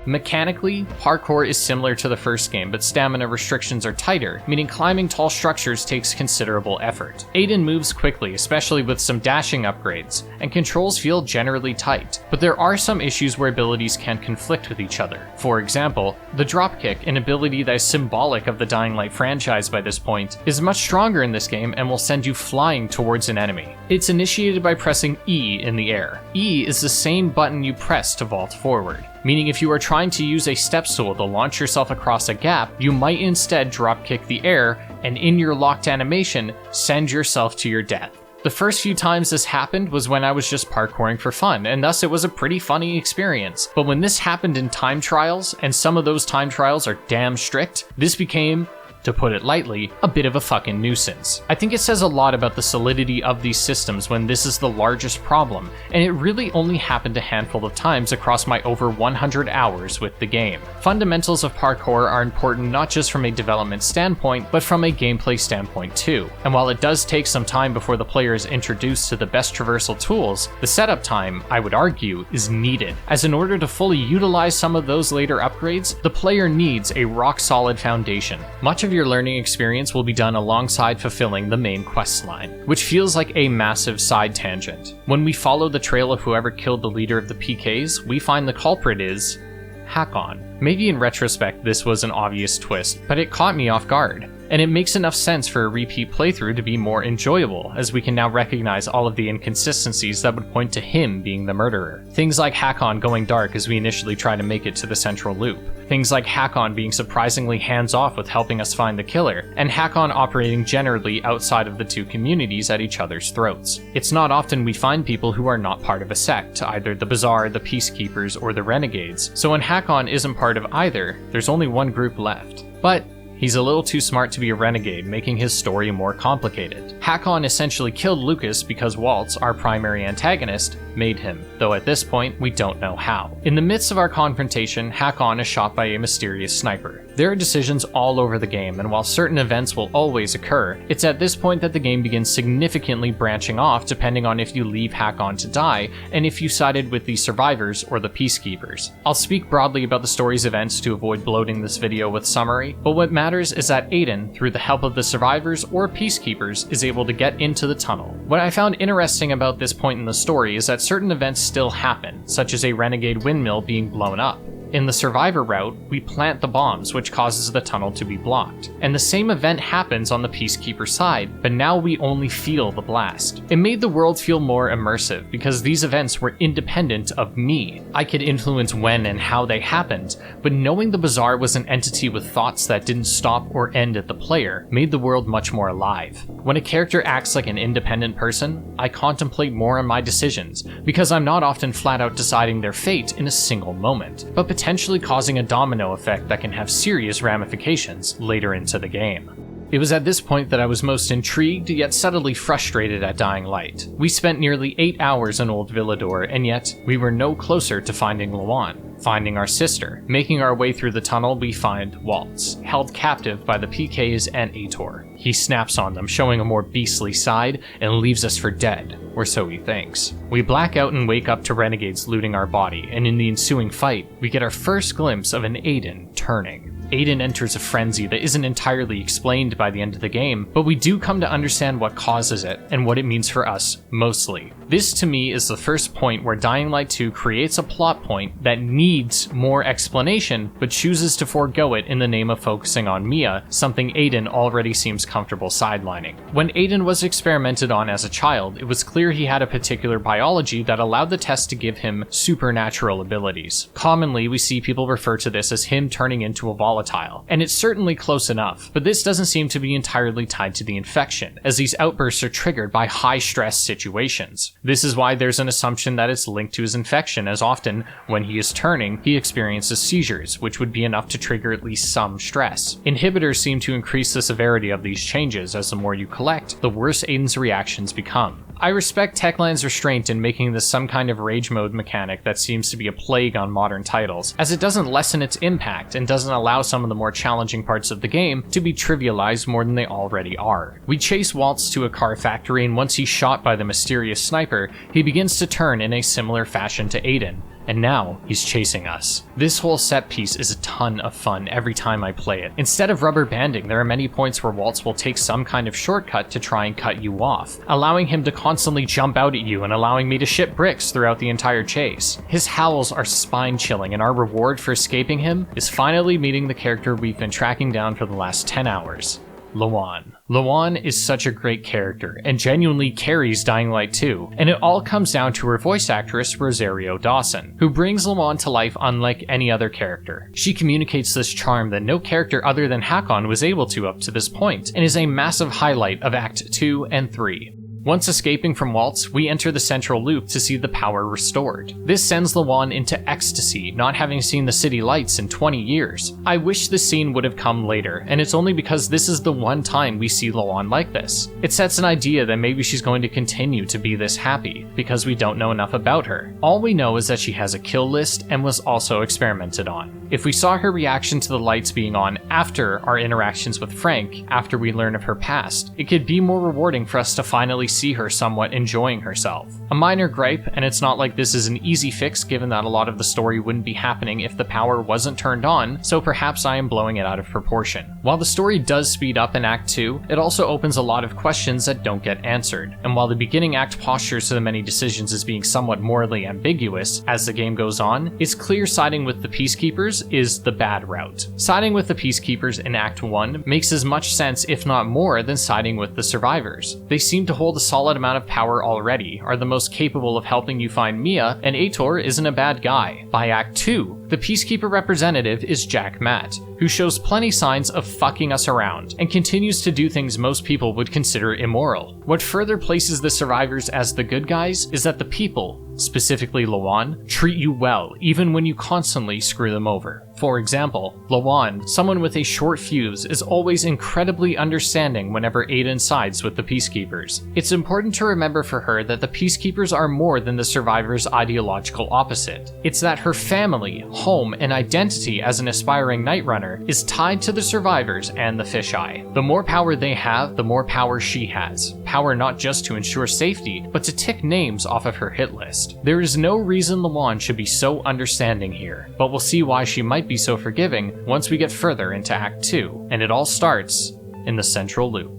Mechanically, parkour is similar to the first game, but stamina restrictions are tighter, meaning climbing tall structures takes considerable effort. Aiden moves quickly, especially with some dashing upgrades, and controls feel generally tight, but there are some issues where abilities can conflict with each other. For example, the dropkick, an ability that is symbolic of the Dying Light franchise by this point, is much stronger in this game and will send you flying towards an enemy. It's initiated by pressing E in the air. E is the same button you press to vault forward, meaning if you are trying to use a step stool to launch yourself across a gap, you might instead dropkick the air and in your locked animation, send yourself to your death. The first few times this happened was when I was just parkouring for fun, and thus it was a pretty funny experience. But when this happened in time trials, and some of those time trials are damn strict, this became, to put it lightly, a bit of a fucking nuisance. I think it says a lot about the solidity of these systems when this is the largest problem, and it really only happened a handful of times across my over 100 hours with the game. Fundamentals of parkour are important not just from a development standpoint, but from a gameplay standpoint too. And while it does take some time before the player is introduced to the best traversal tools, the setup time, I would argue, is needed, as in order to fully utilize some of those later upgrades, the player needs a rock-solid foundation. Much of your learning experience will be done alongside fulfilling the main quest line, which feels like a massive side tangent. When we follow the trail of whoever killed the leader of the PKs, we find the culprit is Hakon. Maybe in retrospect this was an obvious twist, but it caught me off guard. And it makes enough sense for a repeat playthrough to be more enjoyable, as we can now recognize all of the inconsistencies that would point to him being the murderer. Things like Hakon going dark as we initially try to make it to the central loop. Things like Hakon being surprisingly hands-off with helping us find the killer, and Hakon operating generally outside of the two communities at each other's throats. It's not often we find people who are not part of a sect, either the Bazaar, the Peacekeepers, or the Renegades, so when Hakon isn't part of either, there's only one group left. But he's a little too smart to be a renegade, making his story more complicated. Hakon essentially killed Lucas because Waltz, our primary antagonist, made him, though at this point, we don't know how. In the midst of our confrontation, Hakon is shot by a mysterious sniper. There are decisions all over the game, and while certain events will always occur, it's at this point that the game begins significantly branching off depending on if you leave Hakon to die, and if you sided with the survivors or the Peacekeepers. I'll speak broadly about the story's events to avoid bloating this video with summary, but what matters is that Aiden, through the help of the survivors or Peacekeepers, is able to get into the tunnel. What I found interesting about this point in the story is that certain events still happen, such as a renegade windmill being blown up. In the survivor route, we plant the bombs, which causes the tunnel to be blocked. And the same event happens on the Peacekeeper side, but now we only feel the blast. It made the world feel more immersive, because these events were independent of me. I could influence when and how they happened, but knowing the Bazaar was an entity with thoughts that didn't stop or end at the player made the world much more alive. When a character acts like an independent person, I contemplate more on my decisions, because I'm not often flat out deciding their fate in a single moment, but potentially causing a domino effect that can have serious ramifications later into the game. It was at this point that I was most intrigued, yet subtly frustrated at Dying Light. We spent nearly 8 hours in Old Villador, and yet we were no closer to finding Lawan, finding our sister. Making our way through the tunnel, we find Waltz, held captive by the PKs and Aitor. He snaps on them, showing a more beastly side, and leaves us for dead, or so he thinks. We black out and wake up to renegades looting our body, and in the ensuing fight, we get our first glimpse of an Aiden turning. Aiden enters a frenzy that isn't entirely explained by the end of the game, but we do come to understand what causes it, and what it means for us, mostly. This, to me, is the first point where Dying Light 2 creates a plot point that needs more explanation, but chooses to forego it in the name of focusing on Mia, something Aiden already seems comfortable sidelining. When Aiden was experimented on as a child, it was clear he had a particular biology that allowed the test to give him supernatural abilities. Commonly, we see people refer to this as him turning into a volatile, and it's certainly close enough, but this doesn't seem to be entirely tied to the infection, as these outbursts are triggered by high-stress situations. This is why there's an assumption that it's linked to his infection, as often, when he is turning, he experiences seizures, which would be enough to trigger at least some stress. Inhibitors seem to increase the severity of these changes, as the more you collect, the worse Aiden's reactions become. I respect Techland's restraint in making this some kind of rage mode mechanic that seems to be a plague on modern titles, as it doesn't lessen its impact and doesn't allow some of the more challenging parts of the game to be trivialized more than they already are. We chase Waltz to a car factory, and once he's shot by the mysterious sniper, he begins to turn in a similar fashion to Aiden, and now he's chasing us. This whole set piece is a ton of fun every time I play it. Instead of rubber banding, there are many points where Waltz will take some kind of shortcut to try and cut you off, allowing him to constantly jump out at you and allowing me to ship bricks throughout the entire chase. His howls are spine-chilling, and our reward for escaping him is finally meeting the character we've been tracking down for the last 10 hours. Lawan. Lawan is such a great character, and genuinely carries Dying Light 2, and it all comes down to her voice actress Rosario Dawson, who brings Lawan to life unlike any other character. She communicates this charm that no character other than Hakon was able to up to this point, and is a massive highlight of Act 2 and 3. Once escaping from Waltz, we enter the central loop to see the power restored. This sends Lawan into ecstasy, not having seen the city lights in 20 years. I wish this scene would have come later, and it's only because this is the one time we see Lawan like this. It sets an idea that maybe she's going to continue to be this happy, because we don't know enough about her. All we know is that she has a kill list and was also experimented on. If we saw her reaction to the lights being on after our interactions with Frank, after we learn of her past, it could be more rewarding for us to finally see her somewhat enjoying herself. A minor gripe, and it's not like this is an easy fix given that a lot of the story wouldn't be happening if the power wasn't turned on, so perhaps I am blowing it out of proportion. While the story does speed up in Act 2, it also opens a lot of questions that don't get answered, and while the beginning act postures to the many decisions as being somewhat morally ambiguous, as the game goes on, it's clear siding with the Peacekeepers is the bad route. Siding with the Peacekeepers in Act 1 makes as much sense, if not more, than siding with the survivors. They seem to hold a solid amount of power already, are the most capable of helping you find Mia, and Aitor isn't a bad guy. By Act 2, the Peacekeeper representative is Jack Matt, who shows plenty signs of fucking us around, and continues to do things most people would consider immoral. What further places the survivors as the good guys is that the people, specifically Lawan, treat you well, even when you constantly screw them over. For example, Lawan, someone with a short fuse, is always incredibly understanding whenever Aiden sides with the Peacekeepers. It's important to remember for her that the Peacekeepers are more than the survivors' ideological opposite. It's that her family, home, and identity as an aspiring Night Runner is tied to the survivors and the fisheye. The more power they have, the more power she has. Power not just to ensure safety, but to tick names off of her hit list. There is no reason Lawan should be so understanding here, but we'll see why she might be so forgiving once we get further into Act 2, and it all starts in the central loop.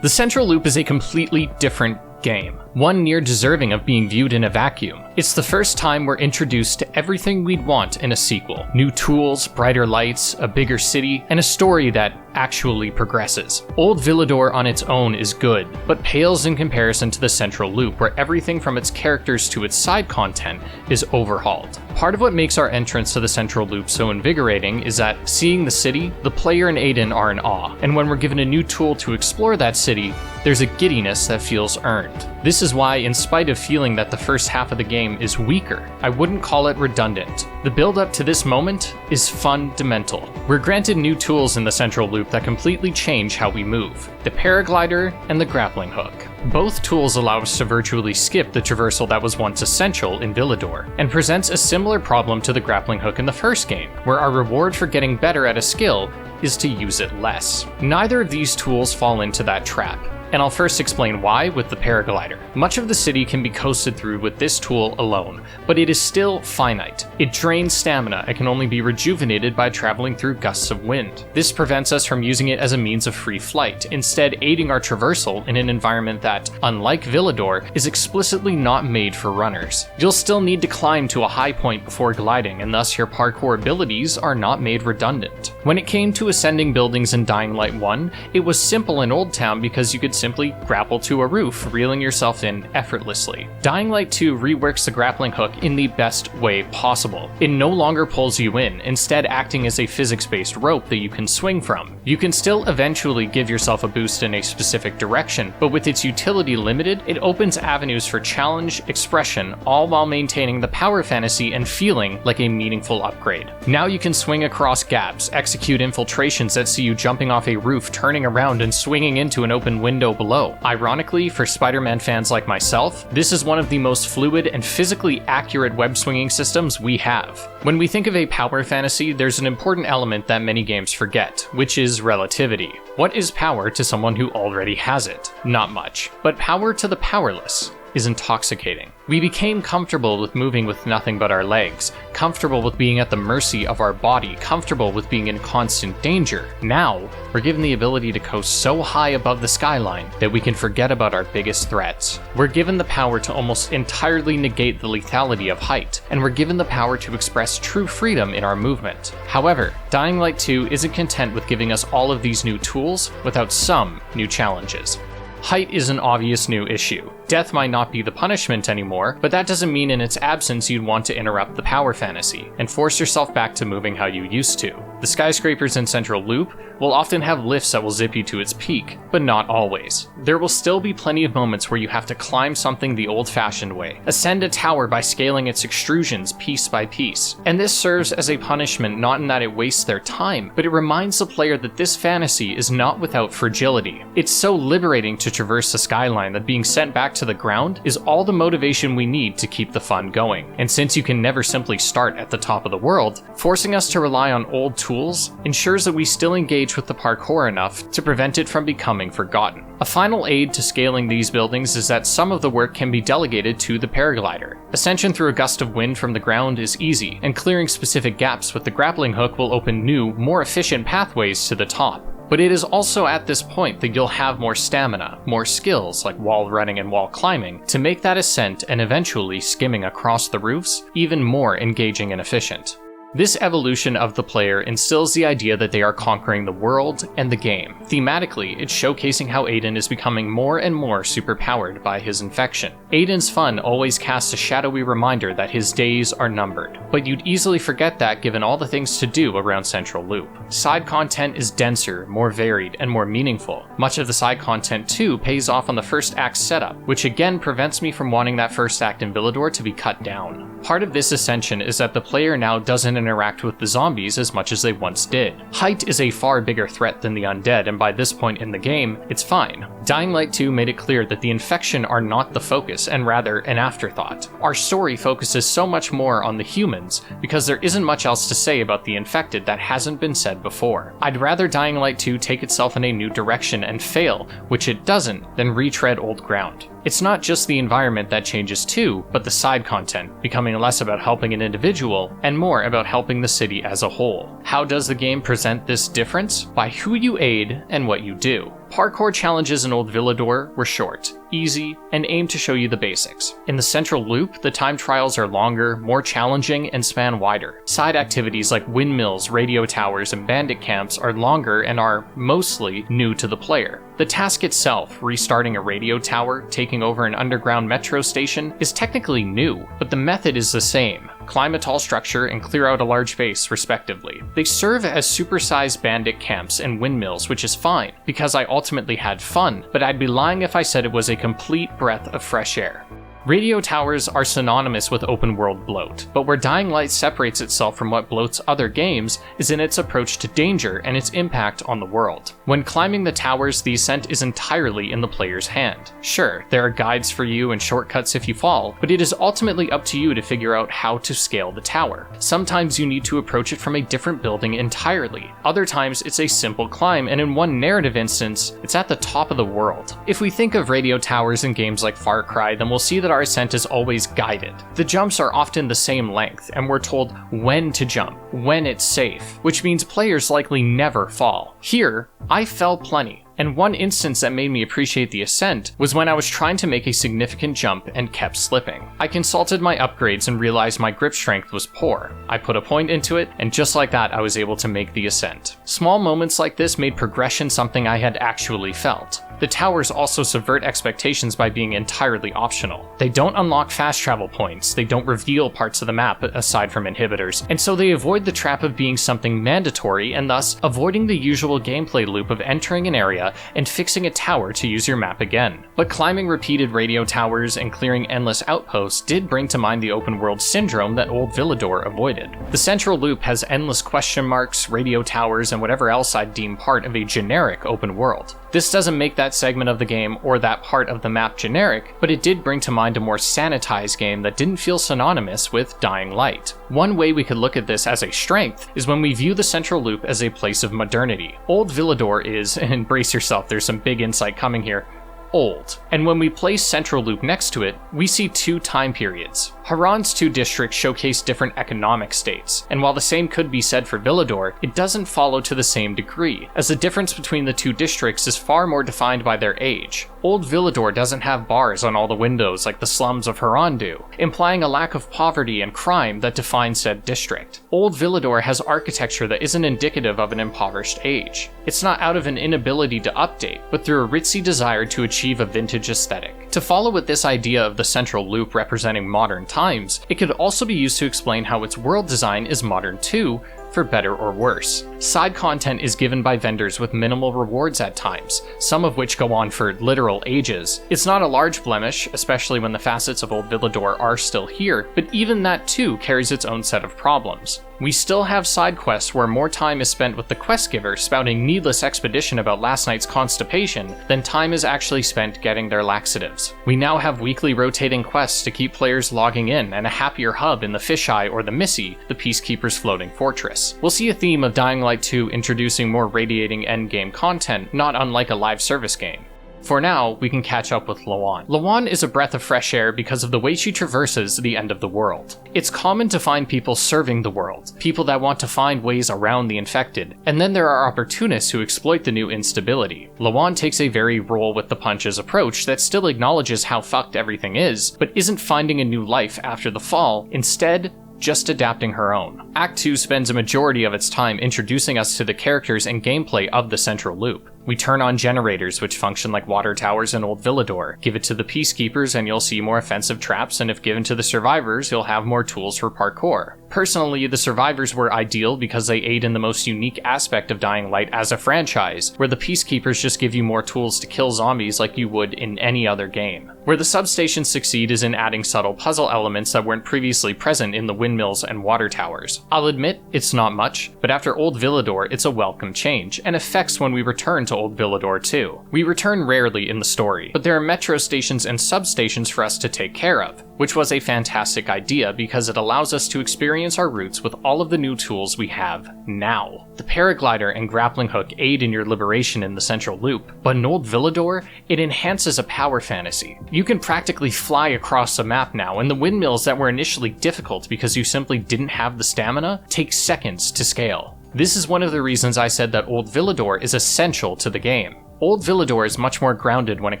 The central loop is a completely different game, one near deserving of being viewed in a vacuum. It's the first time we're introduced to everything we'd want in a sequel. New tools, brighter lights, a bigger city, and a story that actually progresses. Old Villador on its own is good, but pales in comparison to the central loop, where everything from its characters to its side content is overhauled. Part of what makes our entrance to the central loop so invigorating is that, seeing the city, the player and Aiden are in awe, and when we're given a new tool to explore that city, there's a giddiness that feels earned. This is why, in spite of feeling that the first half of the game is weaker, I wouldn't call it redundant. The build-up to this moment is fundamental. We're granted new tools in the central loop that completely change how we move: the paraglider and the grappling hook. Both tools allow us to virtually skip the traversal that was once essential in Villador, and presents a similar problem to the grappling hook in the first game, where our reward for getting better at a skill is to use it less. Neither of these tools fall into that trap, and I'll first explain why with the paraglider. Much of the city can be coasted through with this tool alone, but it is still finite. It drains stamina and can only be rejuvenated by traveling through gusts of wind. This prevents us from using it as a means of free flight, instead aiding our traversal in an environment that, unlike Villador, is explicitly not made for runners. You'll still need to climb to a high point before gliding, and thus your parkour abilities are not made redundant. When it came to ascending buildings in Dying Light 1, it was simple in Old Town because you could simply grapple to a roof, reeling yourself in effortlessly. Dying Light 2 reworks the grappling hook in the best way possible. It no longer pulls you in, instead acting as a physics-based rope that you can swing from. You can still eventually give yourself a boost in a specific direction, but with its utility limited, it opens avenues for challenge, expression, all while maintaining the power fantasy and feeling like a meaningful upgrade. Now you can swing across gaps, execute infiltrations that see you jumping off a roof, turning around and swinging into an open window below. Ironically, for Spider-Man fans like myself, this is one of the most fluid and physically accurate web swinging systems we have. When we think of a power fantasy, there's an important element that many games forget, which is relativity. What is power to someone who already has it? Not much. But power to the powerless is intoxicating. We became comfortable with moving with nothing but our legs, comfortable with being at the mercy of our body, comfortable with being in constant danger. Now, we're given the ability to coast so high above the skyline that we can forget about our biggest threats. We're given the power to almost entirely negate the lethality of height, and we're given the power to express true freedom in our movement. However, Dying Light 2 isn't content with giving us all of these new tools without some new challenges. Height is an obvious new issue. Death might not be the punishment anymore, but that doesn't mean in its absence you'd want to interrupt the power fantasy and force yourself back to moving how you used to. The skyscrapers in Central Loop will often have lifts that will zip you to its peak, but not always. There will still be plenty of moments where you have to climb something the old-fashioned way, ascend a tower by scaling its extrusions piece by piece. And this serves as a punishment not in that it wastes their time, but it reminds the player that this fantasy is not without fragility. It's so liberating to traverse the skyline that being sent back to the ground is all the motivation we need to keep the fun going. And since you can never simply start at the top of the world, forcing us to rely on old tools ensures that we still engage with the parkour enough to prevent it from becoming forgotten. A final aid to scaling these buildings is that some of the work can be delegated to the paraglider. Ascension through a gust of wind from the ground is easy, and clearing specific gaps with the grappling hook will open new, more efficient pathways to the top. But it is also at this point that you'll have more stamina, more skills like wall running and wall climbing, to make that ascent and eventually skimming across the roofs even more engaging and efficient. This evolution of the player instills the idea that they are conquering the world and the game. Thematically, it's showcasing how Aiden is becoming more and more superpowered by his infection. Aiden's fun always casts a shadowy reminder that his days are numbered, but you'd easily forget that given all the things to do around Central Loop. Side content is denser, more varied, and more meaningful. Much of the side content too pays off on the first act setup, which again prevents me from wanting that first act in Villador to be cut down. Part of this ascension is that the player now doesn't interact with the zombies as much as they once did. Height is a far bigger threat than the undead, and by this point in the game, it's fine. Dying Light 2 made it clear that the infection are not the focus, and rather an afterthought. Our story focuses so much more on the humans, because there isn't much else to say about the infected that hasn't been said before. I'd rather Dying Light 2 take itself in a new direction and fail, which it doesn't, than retread old ground. It's not just the environment that changes too, but the side content, becoming less about helping an individual and more about helping the city as a whole. How does the game present this difference? By who you aid and what you do. Parkour challenges in Old Villador were short, easy, and aimed to show you the basics. In the Central Loop, the time trials are longer, more challenging, and span wider. Side activities like windmills, radio towers, and bandit camps are longer and are mostly new to the player. The task itself, restarting a radio tower, taking over an underground metro station, is technically new, but the method is the same. Climb a tall structure and clear out a large base, respectively. They serve as supersized bandit camps and windmills, which is fine, because I ultimately had fun, but I'd be lying if I said it was a complete breath of fresh air. Radio towers are synonymous with open world bloat, but where Dying Light separates itself from what bloats other games is in its approach to danger and its impact on the world. When climbing the towers, the ascent is entirely in the player's hand. Sure, there are guides for you and shortcuts if you fall, but it is ultimately up to you to figure out how to scale the tower. Sometimes you need to approach it from a different building entirely. Other times it's a simple climb, and in one narrative instance, it's at the top of the world. If we think of radio towers in games like Far Cry, then we'll see that our ascent is always guided. The jumps are often the same length, and we're told when to jump, when it's safe, which means players likely never fall. Here, I fell plenty. And one instance that made me appreciate the ascent was when I was trying to make a significant jump and kept slipping. I consulted my upgrades and realized my grip strength was poor. I put a point into it, and just like that I was able to make the ascent. Small moments like this made progression something I had actually felt. The towers also subvert expectations by being entirely optional. They don't unlock fast travel points, they don't reveal parts of the map aside from inhibitors, and so they avoid the trap of being something mandatory and thus avoiding the usual gameplay loop of entering an area and fixing a tower to use your map again. But climbing repeated radio towers and clearing endless outposts did bring to mind the open world syndrome that old Villador avoided. The central loop has endless question marks, radio towers, and whatever else I'd deem part of a generic open world. This doesn't make that segment of the game or that part of the map generic, but it did bring to mind a more sanitized game that didn't feel synonymous with Dying Light. One way we could look at this as a strength is when we view the central loop as a place of modernity. Old Villador is, and brace yourself, there's some big insight coming here, old. And when we place Central Loop next to it, we see two time periods. Harran's two districts showcase different economic states, and while the same could be said for Villador, it doesn't follow to the same degree, as the difference between the two districts is far more defined by their age. Old Villador doesn't have bars on all the windows like the slums of Harran do, implying a lack of poverty and crime that defines said district. Old Villador has architecture that isn't indicative of an impoverished age. It's not out of an inability to update, but through a ritzy desire to achieve a vintage aesthetic. To follow with this idea of the central loop representing modern times, it could also be used to explain how its world design is modern too, for better or worse. Side content is given by vendors with minimal rewards at times, some of which go on for literal ages. It's not a large blemish, especially when the facets of Old Villador are still here, but even that too carries its own set of problems. We still have side quests where more time is spent with the quest giver spouting needless expedition about last night's constipation than time is actually spent getting their laxatives. We now have weekly rotating quests to keep players logging in and a happier hub in the Fisheye or the Missy, the Peacekeeper's floating fortress. We'll see a theme of Dying Light 2 introducing more radiating endgame content, not unlike a live service game. For now, we can catch up with Lawan. Lawan is a breath of fresh air because of the way she traverses the end of the world. It's common to find people serving the world, people that want to find ways around the infected, and then there are opportunists who exploit the new instability. Lawan takes a very roll with the punches approach that still acknowledges how fucked everything is, but isn't finding a new life after the fall, instead, just adapting her own. Act 2 spends a majority of its time introducing us to the characters and gameplay of the central loop. We turn on generators which function like water towers in Old Villador. Give it to the Peacekeepers and you'll see more offensive traps, and if given to the Survivors, you'll have more tools for parkour. Personally, the Survivors were ideal because they aid in the most unique aspect of Dying Light as a franchise, where the Peacekeepers just give you more tools to kill zombies like you would in any other game. Where the substations succeed is in adding subtle puzzle elements that weren't previously present in the windmills and water towers. I'll admit, it's not much, but after Old Villador, it's a welcome change, and affects when we return to Old Villador too. We return rarely in the story, but there are metro stations and substations for us to take care of, which was a fantastic idea because it allows us to experience our routes with all of the new tools we have now. The paraglider and grappling hook aid in your liberation in the central loop, but in Old Villador, it enhances a power fantasy. You can practically fly across the map now, and the windmills that were initially difficult because you simply didn't have the stamina take seconds to scale. This is one of the reasons I said that Old Villador is essential to the game. Old Villador is much more grounded when it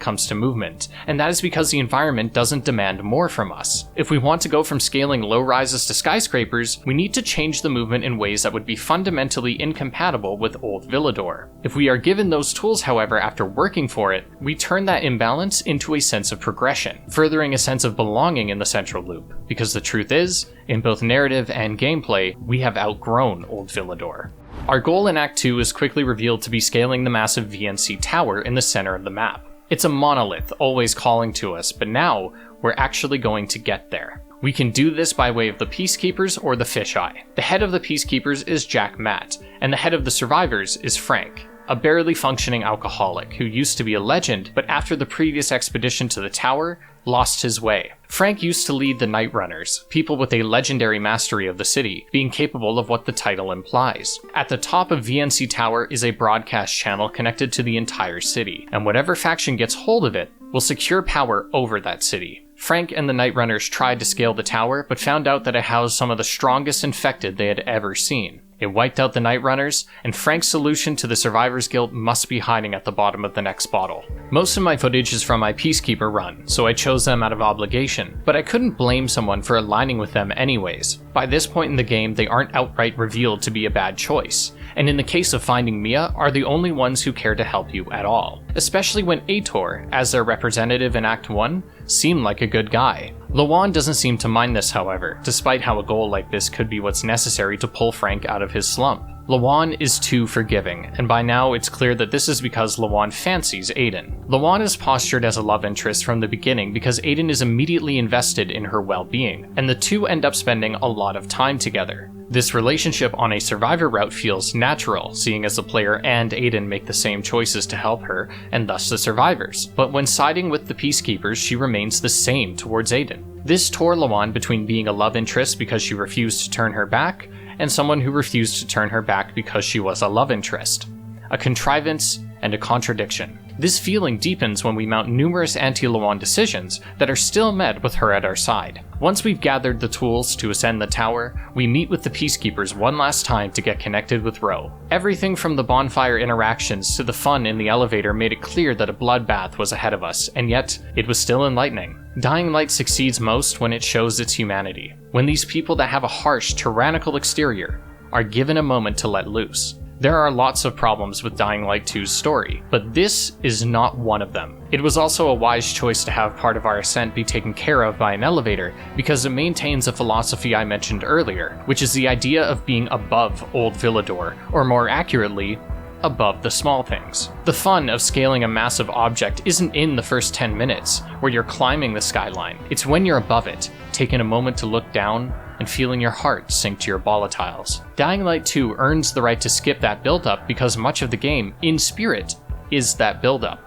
comes to movement, and that is because the environment doesn't demand more from us. If we want to go from scaling low rises to skyscrapers, we need to change the movement in ways that would be fundamentally incompatible with Old Villador. If we are given those tools, however, after working for it, we turn that imbalance into a sense of progression, furthering a sense of belonging in the central loop, because the truth is, in both narrative and gameplay, we have outgrown Old Villador. Our goal in Act 2 is quickly revealed to be scaling the massive VNC tower in the center of the map. It's a monolith, always calling to us, but now, we're actually going to get there. We can do this by way of the Peacekeepers or the Fisheye. The head of the Peacekeepers is Jack Matt, and the head of the Survivors is Frank, a barely functioning alcoholic who used to be a legend, but after the previous expedition to the tower, lost his way. Frank used to lead the Night Runners, people with a legendary mastery of the city, being capable of what the title implies. At the top of VNC Tower is a broadcast channel connected to the entire city, and whatever faction gets hold of it will secure power over that city. Frank and the Night Runners tried to scale the tower, but found out that it housed some of the strongest infected they had ever seen. It wiped out the Night Runners, and Frank's solution to the Survivors Guild must be hiding at the bottom of the next bottle. Most of my footage is from my Peacekeeper run, so I chose them out of obligation, but I couldn't blame someone for aligning with them anyways. By this point in the game, they aren't outright revealed to be a bad choice, and in the case of finding Mia, are the only ones who care to help you at all. Especially when Aitor, as their representative in Act 1, seemed like a good guy. Lawan doesn't seem to mind this, however, despite how a goal like this could be what's necessary to pull Frank out of his slump. Lawan is too forgiving, and by now it's clear that this is because Lawan fancies Aiden. Lawan is postured as a love interest from the beginning because Aiden is immediately invested in her well-being, and the two end up spending a lot of time together. This relationship on a survivor route feels natural, seeing as the player and Aiden make the same choices to help her, and thus the survivors. But when siding with the Peacekeepers, she remains the same towards Aiden. This tore Lawan between being a love interest because she refused to turn her back, and someone who refused to turn her back because she was a love interest. A contrivance and a contradiction. This feeling deepens when we mount numerous anti-Lawan decisions that are still met with her at our side. Once we've gathered the tools to ascend the tower, we meet with the Peacekeepers one last time to get connected with Ro. Everything from the bonfire interactions to the fun in the elevator made it clear that a bloodbath was ahead of us, and yet, it was still enlightening. Dying Light succeeds most when it shows its humanity. When these people that have a harsh, tyrannical exterior are given a moment to let loose. There are lots of problems with Dying Light 2's story, but this is not one of them. It was also a wise choice to have part of our ascent be taken care of by an elevator because it maintains a philosophy I mentioned earlier, which is the idea of being above old Villador, or more accurately, above the small things. The fun of scaling a massive object isn't in the first 10 minutes, where you're climbing the skyline. It's when you're above it, taking a moment to look down, and feeling your heart sink to your volatiles. Dying Light 2 earns the right to skip that build-up because much of the game, in spirit, is that build-up.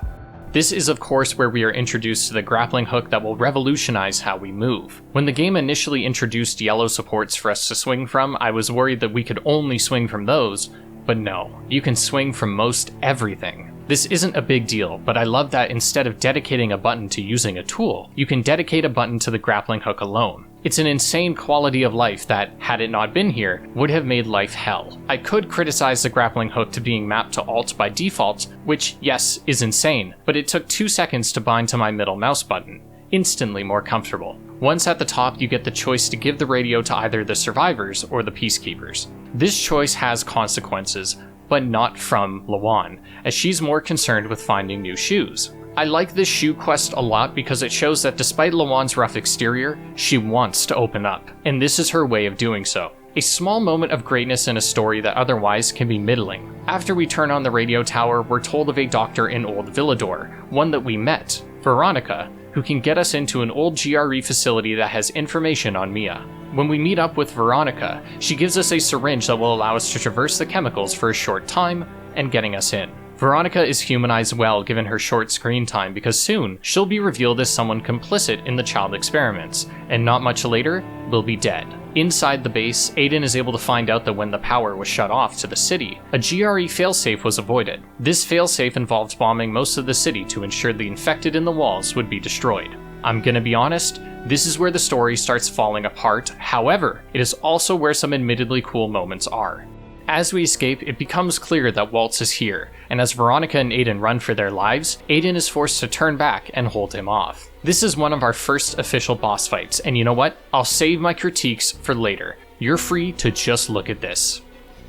This is of course where we are introduced to the grappling hook that will revolutionize how we move. When the game initially introduced yellow supports for us to swing from, I was worried that we could only swing from those, but no, you can swing from most everything. This isn't a big deal, but I love that instead of dedicating a button to using a tool, you can dedicate a button to the grappling hook alone. It's an insane quality of life that, had it not been here, would have made life hell. I could criticize the grappling hook to being mapped to Alt by default, which, yes, is insane, but it took 2 seconds to bind to my middle mouse button. Instantly more comfortable. Once at the top, you get the choice to give the radio to either the survivors or the Peacekeepers. This choice has consequences, but not from Lawan, as she's more concerned with finding new shoes. I like this shoe quest a lot because it shows that despite Lawan's rough exterior, she wants to open up, and this is her way of doing so. A small moment of greatness in a story that otherwise can be middling. After we turn on the radio tower, we're told of a doctor in Old Villador, one that we met, Veronica, who can get us into an old GRE facility that has information on Mia. When we meet up with Veronica, she gives us a syringe that will allow us to traverse the chemicals for a short time, and getting us in. Veronica is humanized well given her short screen time because soon she'll be revealed as someone complicit in the child experiments, and not much later, will be dead. Inside the base, Aiden is able to find out that when the power was shut off to the city, a GRE failsafe was avoided. This failsafe involved bombing most of the city to ensure the infected in the walls would be destroyed. I'm gonna be honest, this is where the story starts falling apart, however, it is also where some admittedly cool moments are. As we escape, it becomes clear that Waltz is here, and as Veronica and Aiden run for their lives, Aiden is forced to turn back and hold him off. This is one of our first official boss fights, and you know what? I'll save my critiques for later. You're free to just look at this.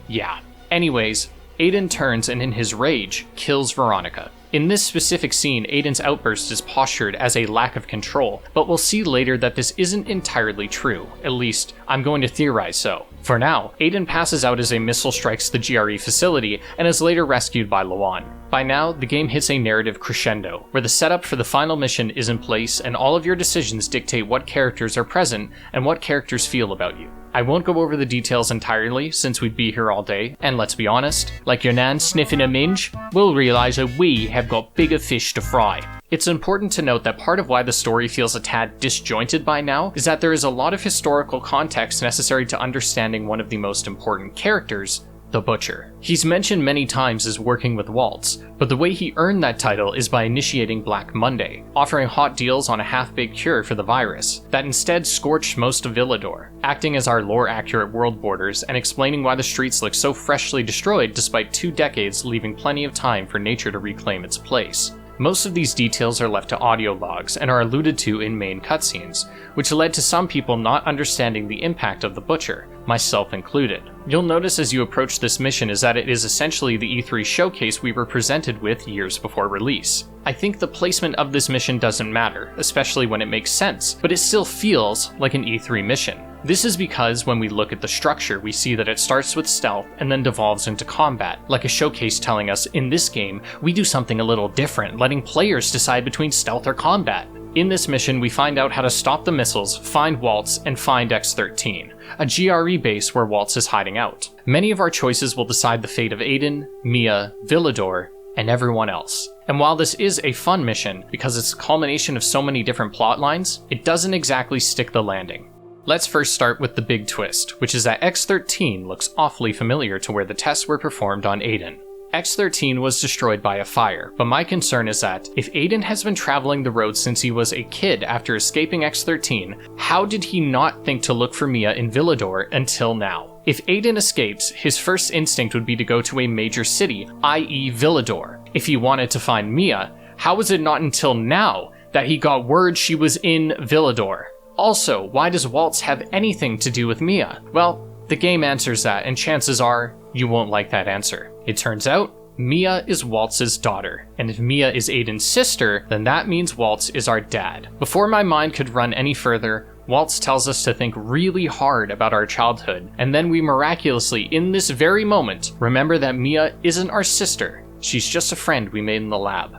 Yeah. Anyways, Aiden turns and in his rage, kills Veronica. In this specific scene, Aiden's outburst is postured as a lack of control, but we'll see later that this isn't entirely true. At least, I'm going to theorize so. For now, Aiden passes out as a missile strikes the GRE facility and is later rescued by Lawan. By now, the game hits a narrative crescendo, where the setup for the final mission is in place and all of your decisions dictate what characters are present and what characters feel about you. I won't go over the details entirely, since we'd be here all day, and let's be honest, like your nan sniffing a minge, we'll realize that we have got bigger fish to fry. It's important to note that part of why the story feels a tad disjointed by now is that there is a lot of historical context necessary to understanding one of the most important characters, the Butcher. He's mentioned many times as working with Waltz, but the way he earned that title is by initiating Black Monday, offering hot deals on a half-baked cure for the virus that instead scorched most of Villador, acting as our lore-accurate world borders and explaining why the streets look so freshly destroyed despite 2 decades leaving plenty of time for nature to reclaim its place. Most of these details are left to audio logs and are alluded to in main cutscenes, which led to some people not understanding the impact of the Butcher, myself included. You'll notice as you approach this mission is that it is essentially the E3 showcase we were presented with years before release. I think the placement of this mission doesn't matter, especially when it makes sense, but it still feels like an E3 mission. This is because when we look at the structure, we see that it starts with stealth and then devolves into combat, like a showcase telling us, in this game, we do something a little different, letting players decide between stealth or combat. In this mission, we find out how to stop the missiles, find Waltz, and find X-13, a GRE base where Waltz is hiding out. Many of our choices will decide the fate of Aiden, Mia, Villador, and everyone else. And while this is a fun mission, because it's a culmination of so many different plot lines, it doesn't exactly stick the landing. Let's first start with the big twist, which is that X-13 looks awfully familiar to where the tests were performed on Aiden. X-13 was destroyed by a fire, but my concern is that, if Aiden has been traveling the road since he was a kid after escaping X-13, how did he not think to look for Mia in Villador until now? If Aiden escapes, his first instinct would be to go to a major city, i.e. Villador. If he wanted to find Mia, how was it not until now that he got word she was in Villador? Also, why does Waltz have anything to do with Mia? Well, the game answers that, and chances are, you won't like that answer. It turns out, Mia is Waltz's daughter, and if Mia is Aiden's sister, then that means Waltz is our dad. Before my mind could run any further, Waltz tells us to think really hard about our childhood, and then we miraculously, in this very moment, remember that Mia isn't our sister. She's just a friend we made in the lab.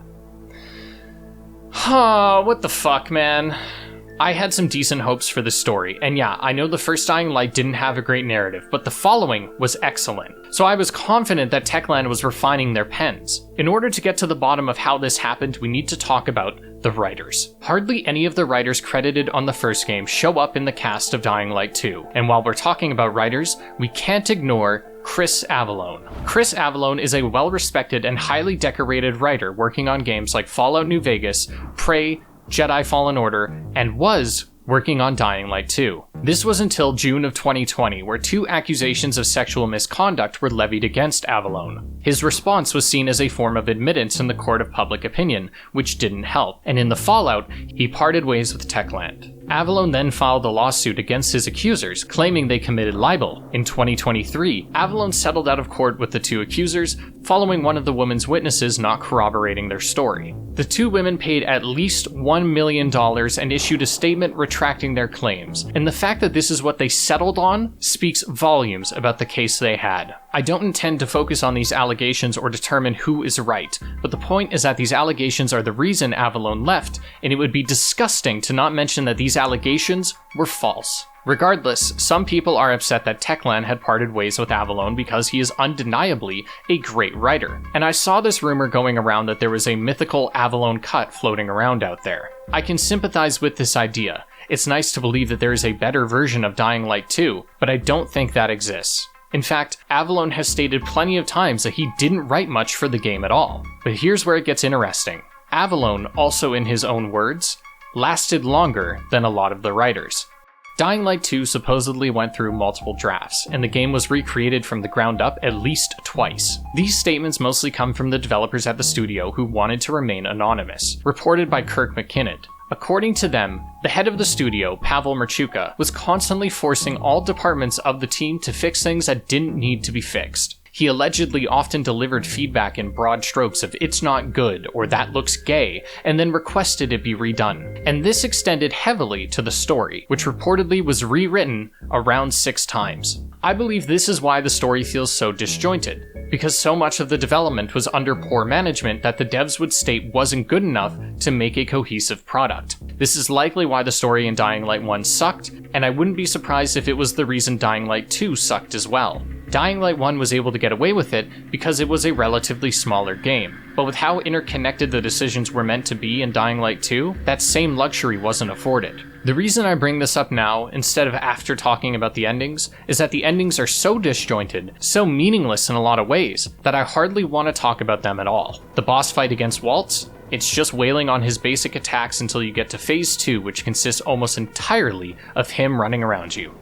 What the fuck, man? I had some decent hopes for this story, and yeah, I know the first Dying Light didn't have a great narrative, but the following was excellent. So I was confident that Techland was refining their pens. In order to get to the bottom of how this happened, we need to talk about the writers. Hardly any of the writers credited on the first game show up in the cast of Dying Light 2, and while we're talking about writers, we can't ignore Chris Avellone. Chris Avellone is a well-respected and highly decorated writer working on games like Fallout New Vegas, Prey, Jedi Fallen Order, and was working on Dying Light 2. This was until June of 2020, where 2 accusations of sexual misconduct were levied against Avellone. His response was seen as a form of admittance in the court of public opinion, which didn't help, and in the fallout, he parted ways with Techland. Avellone then filed a lawsuit against his accusers, claiming they committed libel. In 2023, Avellone settled out of court with the 2 accusers, following one of the woman's witnesses not corroborating their story. The 2 women paid at least $1 million and issued a statement retracting their claims, and the fact that this is what they settled on speaks volumes about the case they had. I don't intend to focus on these allegations or determine who is right, but the point is that these allegations are the reason Avellone left, and it would be disgusting to not mention that these allegations were false. Regardless, some people are upset that Techland had parted ways with Avellone because he is undeniably a great writer. And I saw this rumor going around that there was a mythical Avellone cut floating around out there. I can sympathize with this idea. It's nice to believe that there is a better version of Dying Light 2, but I don't think that exists. In fact, Avellone has stated plenty of times that he didn't write much for the game at all. But here's where it gets interesting. Avellone, also in his own words, lasted longer than a lot of the writers. Dying Light 2 supposedly went through multiple drafts, and the game was recreated from the ground up at least twice. These statements mostly come from the developers at the studio who wanted to remain anonymous, reported by Kirk McKinnon. According to them, the head of the studio, Pavel Merchuka, was constantly forcing all departments of the team to fix things that didn't need to be fixed. He allegedly often delivered feedback in broad strokes of "it's not good" or "that looks gay," and then requested it be redone. And this extended heavily to the story, which reportedly was rewritten around 6 times. I believe this is why the story feels so disjointed, because so much of the development was under poor management that the devs would state wasn't good enough to make a cohesive product. This is likely why the story in Dying Light 1 sucked, and I wouldn't be surprised if it was the reason Dying Light 2 sucked as well. Dying Light 1 was able to get away with it because it was a relatively smaller game, but with how interconnected the decisions were meant to be in Dying Light 2, that same luxury wasn't afforded. The reason I bring this up now, instead of after talking about the endings, is that the endings are so disjointed, so meaningless in a lot of ways, that I hardly want to talk about them at all. The boss fight against Waltz? It's just wailing on his basic attacks until you get to Phase 2, which consists almost entirely of him running around you.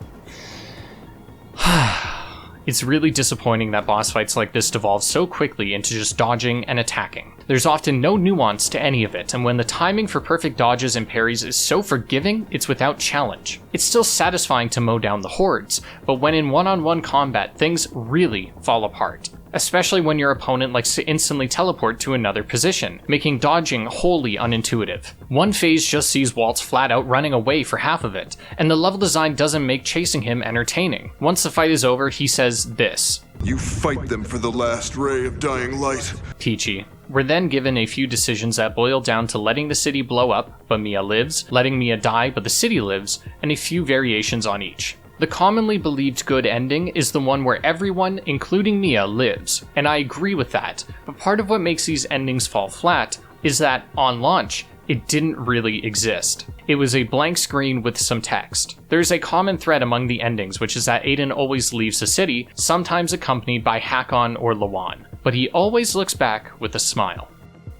It's really disappointing that boss fights like this devolve so quickly into just dodging and attacking. There's often no nuance to any of it, and when the timing for perfect dodges and parries is so forgiving, it's without challenge. It's still satisfying to mow down the hordes, but when in one-on-one combat, things really fall apart. Especially when your opponent likes to instantly teleport to another position, making dodging wholly unintuitive. One phase just sees Waltz flat out running away for half of it, and the level design doesn't make chasing him entertaining. Once the fight is over, he says this: "You fight them for the last ray of dying light." Peachy. We're then given a few decisions that boil down to letting the city blow up, but Mia lives, letting Mia die, but the city lives, and a few variations on each. The commonly believed good ending is the one where everyone, including Mia, lives, and I agree with that, but part of what makes these endings fall flat is that, on launch, it didn't really exist. It was a blank screen with some text. There's a common thread among the endings, which is that Aiden always leaves the city, sometimes accompanied by Hakon or Lawan, but he always looks back with a smile.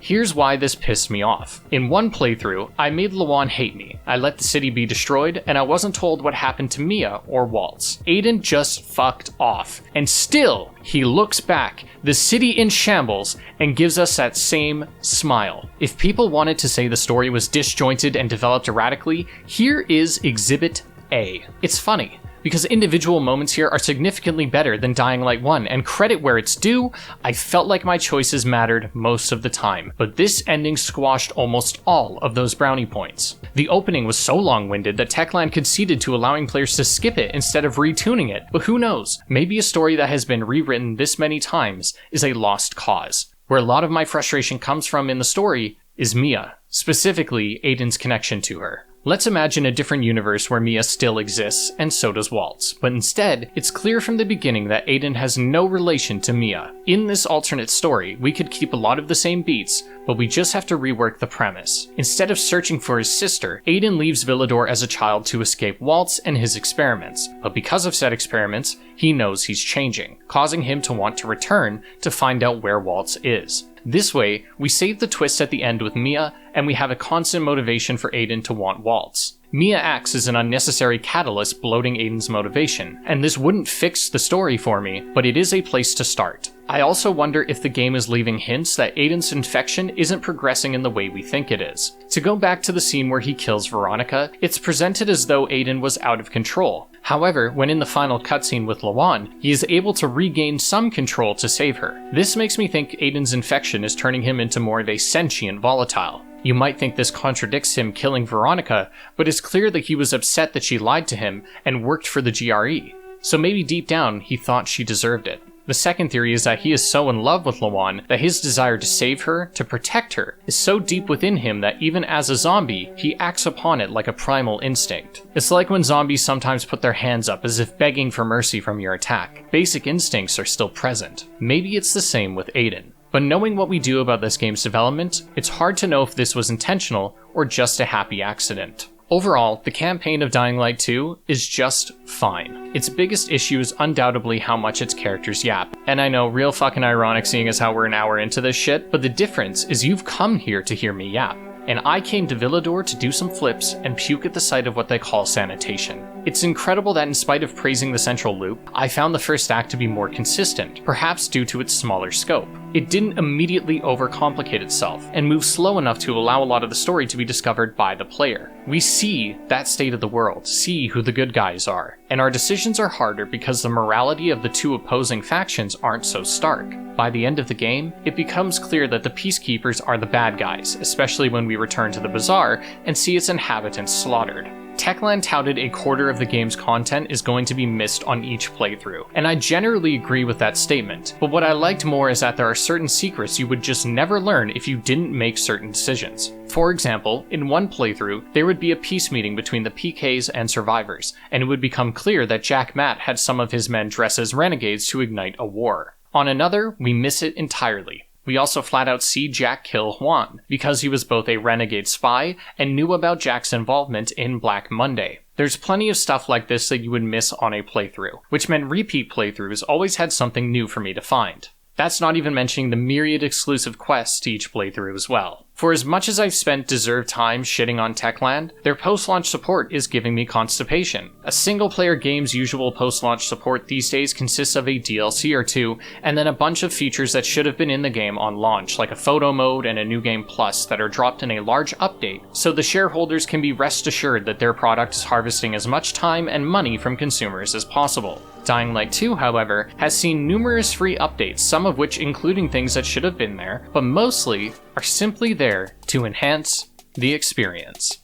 Here's why this pissed me off. In one playthrough, I made Lawan hate me, I let the city be destroyed, and I wasn't told what happened to Mia or Waltz. Aiden just fucked off, and still, he looks back, the city in shambles, and gives us that same smile. If people wanted to say the story was disjointed and developed erratically, here is Exhibit A. It's funny, because individual moments here are significantly better than Dying Light 1, and credit where it's due, I felt like my choices mattered most of the time, but this ending squashed almost all of those brownie points. The opening was so long-winded that Techland conceded to allowing players to skip it instead of retuning it, but who knows, maybe a story that has been rewritten this many times is a lost cause. Where a lot of my frustration comes from in the story is Mia, specifically Aiden's connection to her. Let's imagine a different universe where Mia still exists, and so does Waltz, but instead, it's clear from the beginning that Aiden has no relation to Mia. In this alternate story, we could keep a lot of the same beats, but we just have to rework the premise. Instead of searching for his sister, Aiden leaves Villador as a child to escape Waltz and his experiments, but because of said experiments, he knows he's changing, causing him to want to return to find out where Waltz is. This way, we save the twist at the end with Mia, and we have a constant motivation for Aiden to want Waltz. Mia acts as an unnecessary catalyst bloating Aiden's motivation, and this wouldn't fix the story for me, but it is a place to start. I also wonder if the game is leaving hints that Aiden's infection isn't progressing in the way we think it is. To go back to the scene where he kills Veronica, it's presented as though Aiden was out of control. However, when in the final cutscene with Lawan, he is able to regain some control to save her. This makes me think Aiden's infection is turning him into more of a sentient volatile. You might think this contradicts him killing Veronica, but it's clear that he was upset that she lied to him and worked for the GRE. So maybe deep down, he thought she deserved it. The second theory is that he is so in love with Lawan that his desire to save her, to protect her, is so deep within him that even as a zombie, he acts upon it like a primal instinct. It's like when zombies sometimes put their hands up as if begging for mercy from your attack. Basic instincts are still present. Maybe it's the same with Aiden. But knowing what we do about this game's development, it's hard to know if this was intentional or just a happy accident. Overall, the campaign of Dying Light 2 is just fine. Its biggest issue is undoubtedly how much its characters yap. And I know, real fucking ironic seeing as how we're an hour into this shit, but the difference is you've come here to hear me yap. And I came to Villador to do some flips and puke at the sight of what they call sanitation. It's incredible that in spite of praising the central loop, I found the first act to be more consistent, perhaps due to its smaller scope. It didn't immediately overcomplicate itself, and move slow enough to allow a lot of the story to be discovered by the player. We see that state of the world, see who the good guys are, and our decisions are harder because the morality of the two opposing factions aren't so stark. By the end of the game, it becomes clear that the Peacekeepers are the bad guys, especially when we return to the bazaar and see its inhabitants slaughtered. Techland touted a quarter of the game's content is going to be missed on each playthrough, and I generally agree with that statement, but what I liked more is that there are certain secrets you would just never learn if you didn't make certain decisions. For example, in one playthrough, there would be a peace meeting between the PKs and survivors, and it would become clear that Jack Matt had some of his men dress as renegades to ignite a war. On another, we miss it entirely. We also flat out see Jack kill Juan, because he was both a renegade spy and knew about Jack's involvement in Black Monday. There's plenty of stuff like this that you would miss on a playthrough, which meant repeat playthroughs always had something new for me to find. That's not even mentioning the myriad exclusive quests to each playthrough as well. For as much as I've spent deserved time shitting on Techland, their post-launch support is giving me constipation. A single-player game's usual post-launch support these days consists of a DLC or two, and then a bunch of features that should have been in the game on launch, like a photo mode and a New Game Plus that are dropped in a large update, so the shareholders can be rest assured that their product is harvesting as much time and money from consumers as possible. Dying Light 2, however, has seen numerous free updates, some of which including things that should have been there, but mostly are simply there to enhance the experience.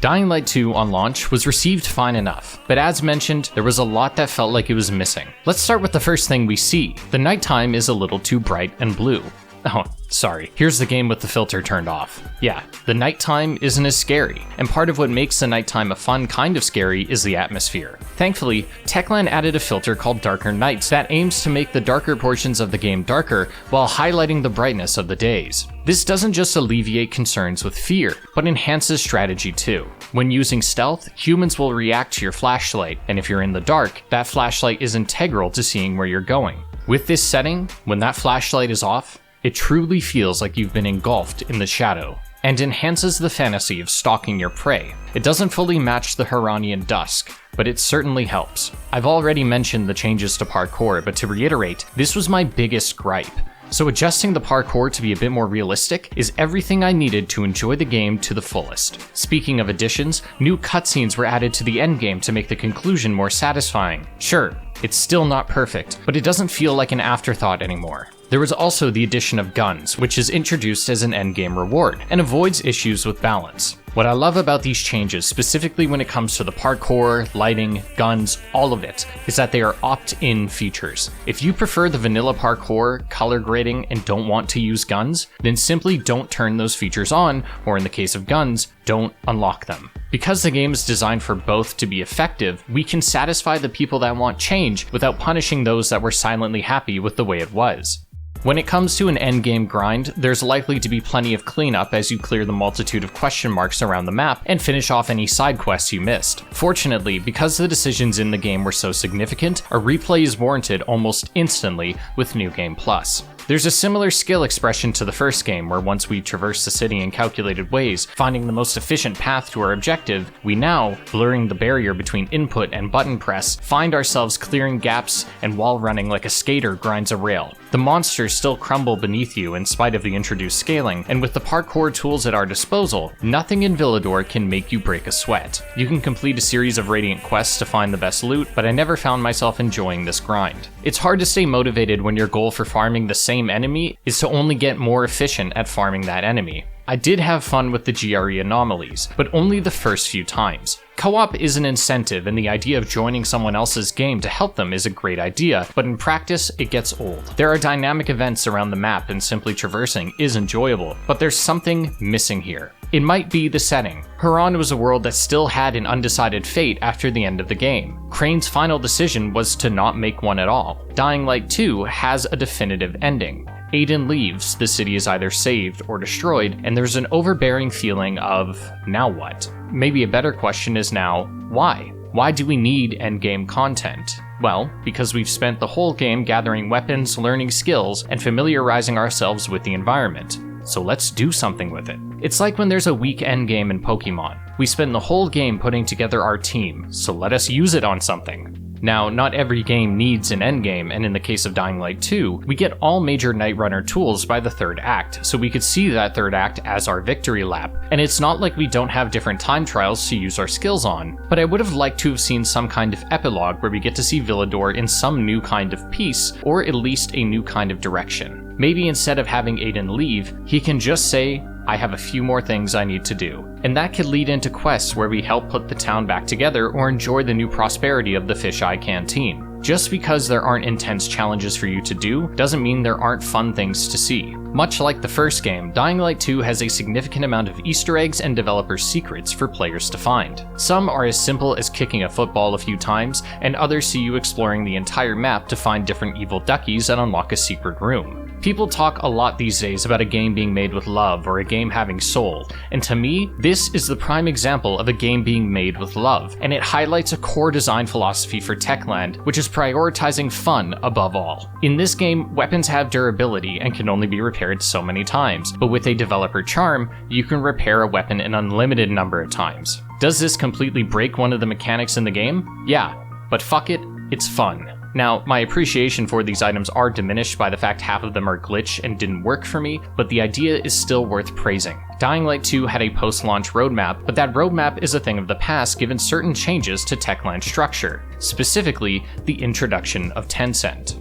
Dying Light 2 on launch was received fine enough, but as mentioned, there was a lot that felt like it was missing. Let's start with the first thing we see. The nighttime is a little too bright and blue. Oh, sorry. Here's the game with the filter turned off. Yeah, the nighttime isn't as scary, and part of what makes the nighttime a fun kind of scary is the atmosphere. Thankfully, Techland added a filter called Darker Nights that aims to make the darker portions of the game darker while highlighting the brightness of the days. This doesn't just alleviate concerns with fear, but enhances strategy too. When using stealth, humans will react to your flashlight, and if you're in the dark, that flashlight is integral to seeing where you're going. With this setting, when that flashlight is off, it truly feels like you've been engulfed in the shadow, and enhances the fantasy of stalking your prey. It doesn't fully match the Harranian dusk, but it certainly helps. I've already mentioned the changes to parkour, but to reiterate, this was my biggest gripe. So adjusting the parkour to be a bit more realistic is everything I needed to enjoy the game to the fullest. Speaking of additions, new cutscenes were added to the endgame to make the conclusion more satisfying. Sure, it's still not perfect, but it doesn't feel like an afterthought anymore. There was also the addition of guns, which is introduced as an endgame reward, and avoids issues with balance. What I love about these changes, specifically when it comes to the parkour, lighting, guns, all of it, is that they are opt-in features. If you prefer the vanilla parkour, color grading, and don't want to use guns, then simply don't turn those features on, or in the case of guns, don't unlock them. Because the game is designed for both to be effective, we can satisfy the people that want change without punishing those that were silently happy with the way it was. When it comes to an endgame grind, there's likely to be plenty of cleanup as you clear the multitude of question marks around the map and finish off any side quests you missed. Fortunately, because the decisions in the game were so significant, a replay is warranted almost instantly with New Game Plus. There's a similar skill expression to the first game, where once we traverse the city in calculated ways, finding the most efficient path to our objective, we now, blurring the barrier between input and button press, find ourselves clearing gaps and wall running like a skater grinds a rail. The monsters still crumble beneath you in spite of the introduced scaling, and with the parkour tools at our disposal, nothing in Villador can make you break a sweat. You can complete a series of radiant quests to find the best loot, but I never found myself enjoying this grind. It's hard to stay motivated when your goal for farming the same enemy is to only get more efficient at farming that enemy. I did have fun with the GRE anomalies, but only the first few times. Co-op is an incentive, and the idea of joining someone else's game to help them is a great idea, but in practice, it gets old. There are dynamic events around the map, and simply traversing is enjoyable, but there's something missing here. It might be the setting. Harran was a world that still had an undecided fate after the end of the game. Crane's final decision was to not make one at all. Dying Light 2 has a definitive ending. Aiden leaves, the city is either saved or destroyed, and there's an overbearing feeling of, now what? Maybe a better question is now, why? Why do we need endgame content? Well, because we've spent the whole game gathering weapons, learning skills, and familiarizing ourselves with the environment. So let's do something with it. It's like when there's a weak endgame in Pokemon. We spend the whole game putting together our team, so let us use it on something. Now, not every game needs an endgame, and in the case of Dying Light 2, we get all major Night Runner tools by the third act, so we could see that third act as our victory lap. And it's not like we don't have different time trials to use our skills on, but I would have liked to have seen some kind of epilogue where we get to see Villador in some new kind of peace, or at least a new kind of direction. Maybe instead of having Aiden leave, he can just say, I have a few more things I need to do. And that could lead into quests where we help put the town back together or enjoy the new prosperity of the Fisheye Canteen. Just because there aren't intense challenges for you to do, doesn't mean there aren't fun things to see. Much like the first game, Dying Light 2 has a significant amount of Easter eggs and developer secrets for players to find. Some are as simple as kicking a football a few times, and others see you exploring the entire map to find different evil duckies and unlock a secret room. People talk a lot these days about a game being made with love or a game having soul, and to me, this is the prime example of a game being made with love, and it highlights a core design philosophy for Techland, which is prioritizing fun above all. In this game, weapons have durability and can only be repaired so many times, but with a developer charm, you can repair a weapon an unlimited number of times. Does this completely break one of the mechanics in the game? Yeah, but fuck it, it's fun. Now, my appreciation for these items are diminished by the fact half of them are glitch and didn't work for me, but the idea is still worth praising. Dying Light 2 had a post-launch roadmap, but that roadmap is a thing of the past given certain changes to Techland's structure, specifically the introduction of Tencent.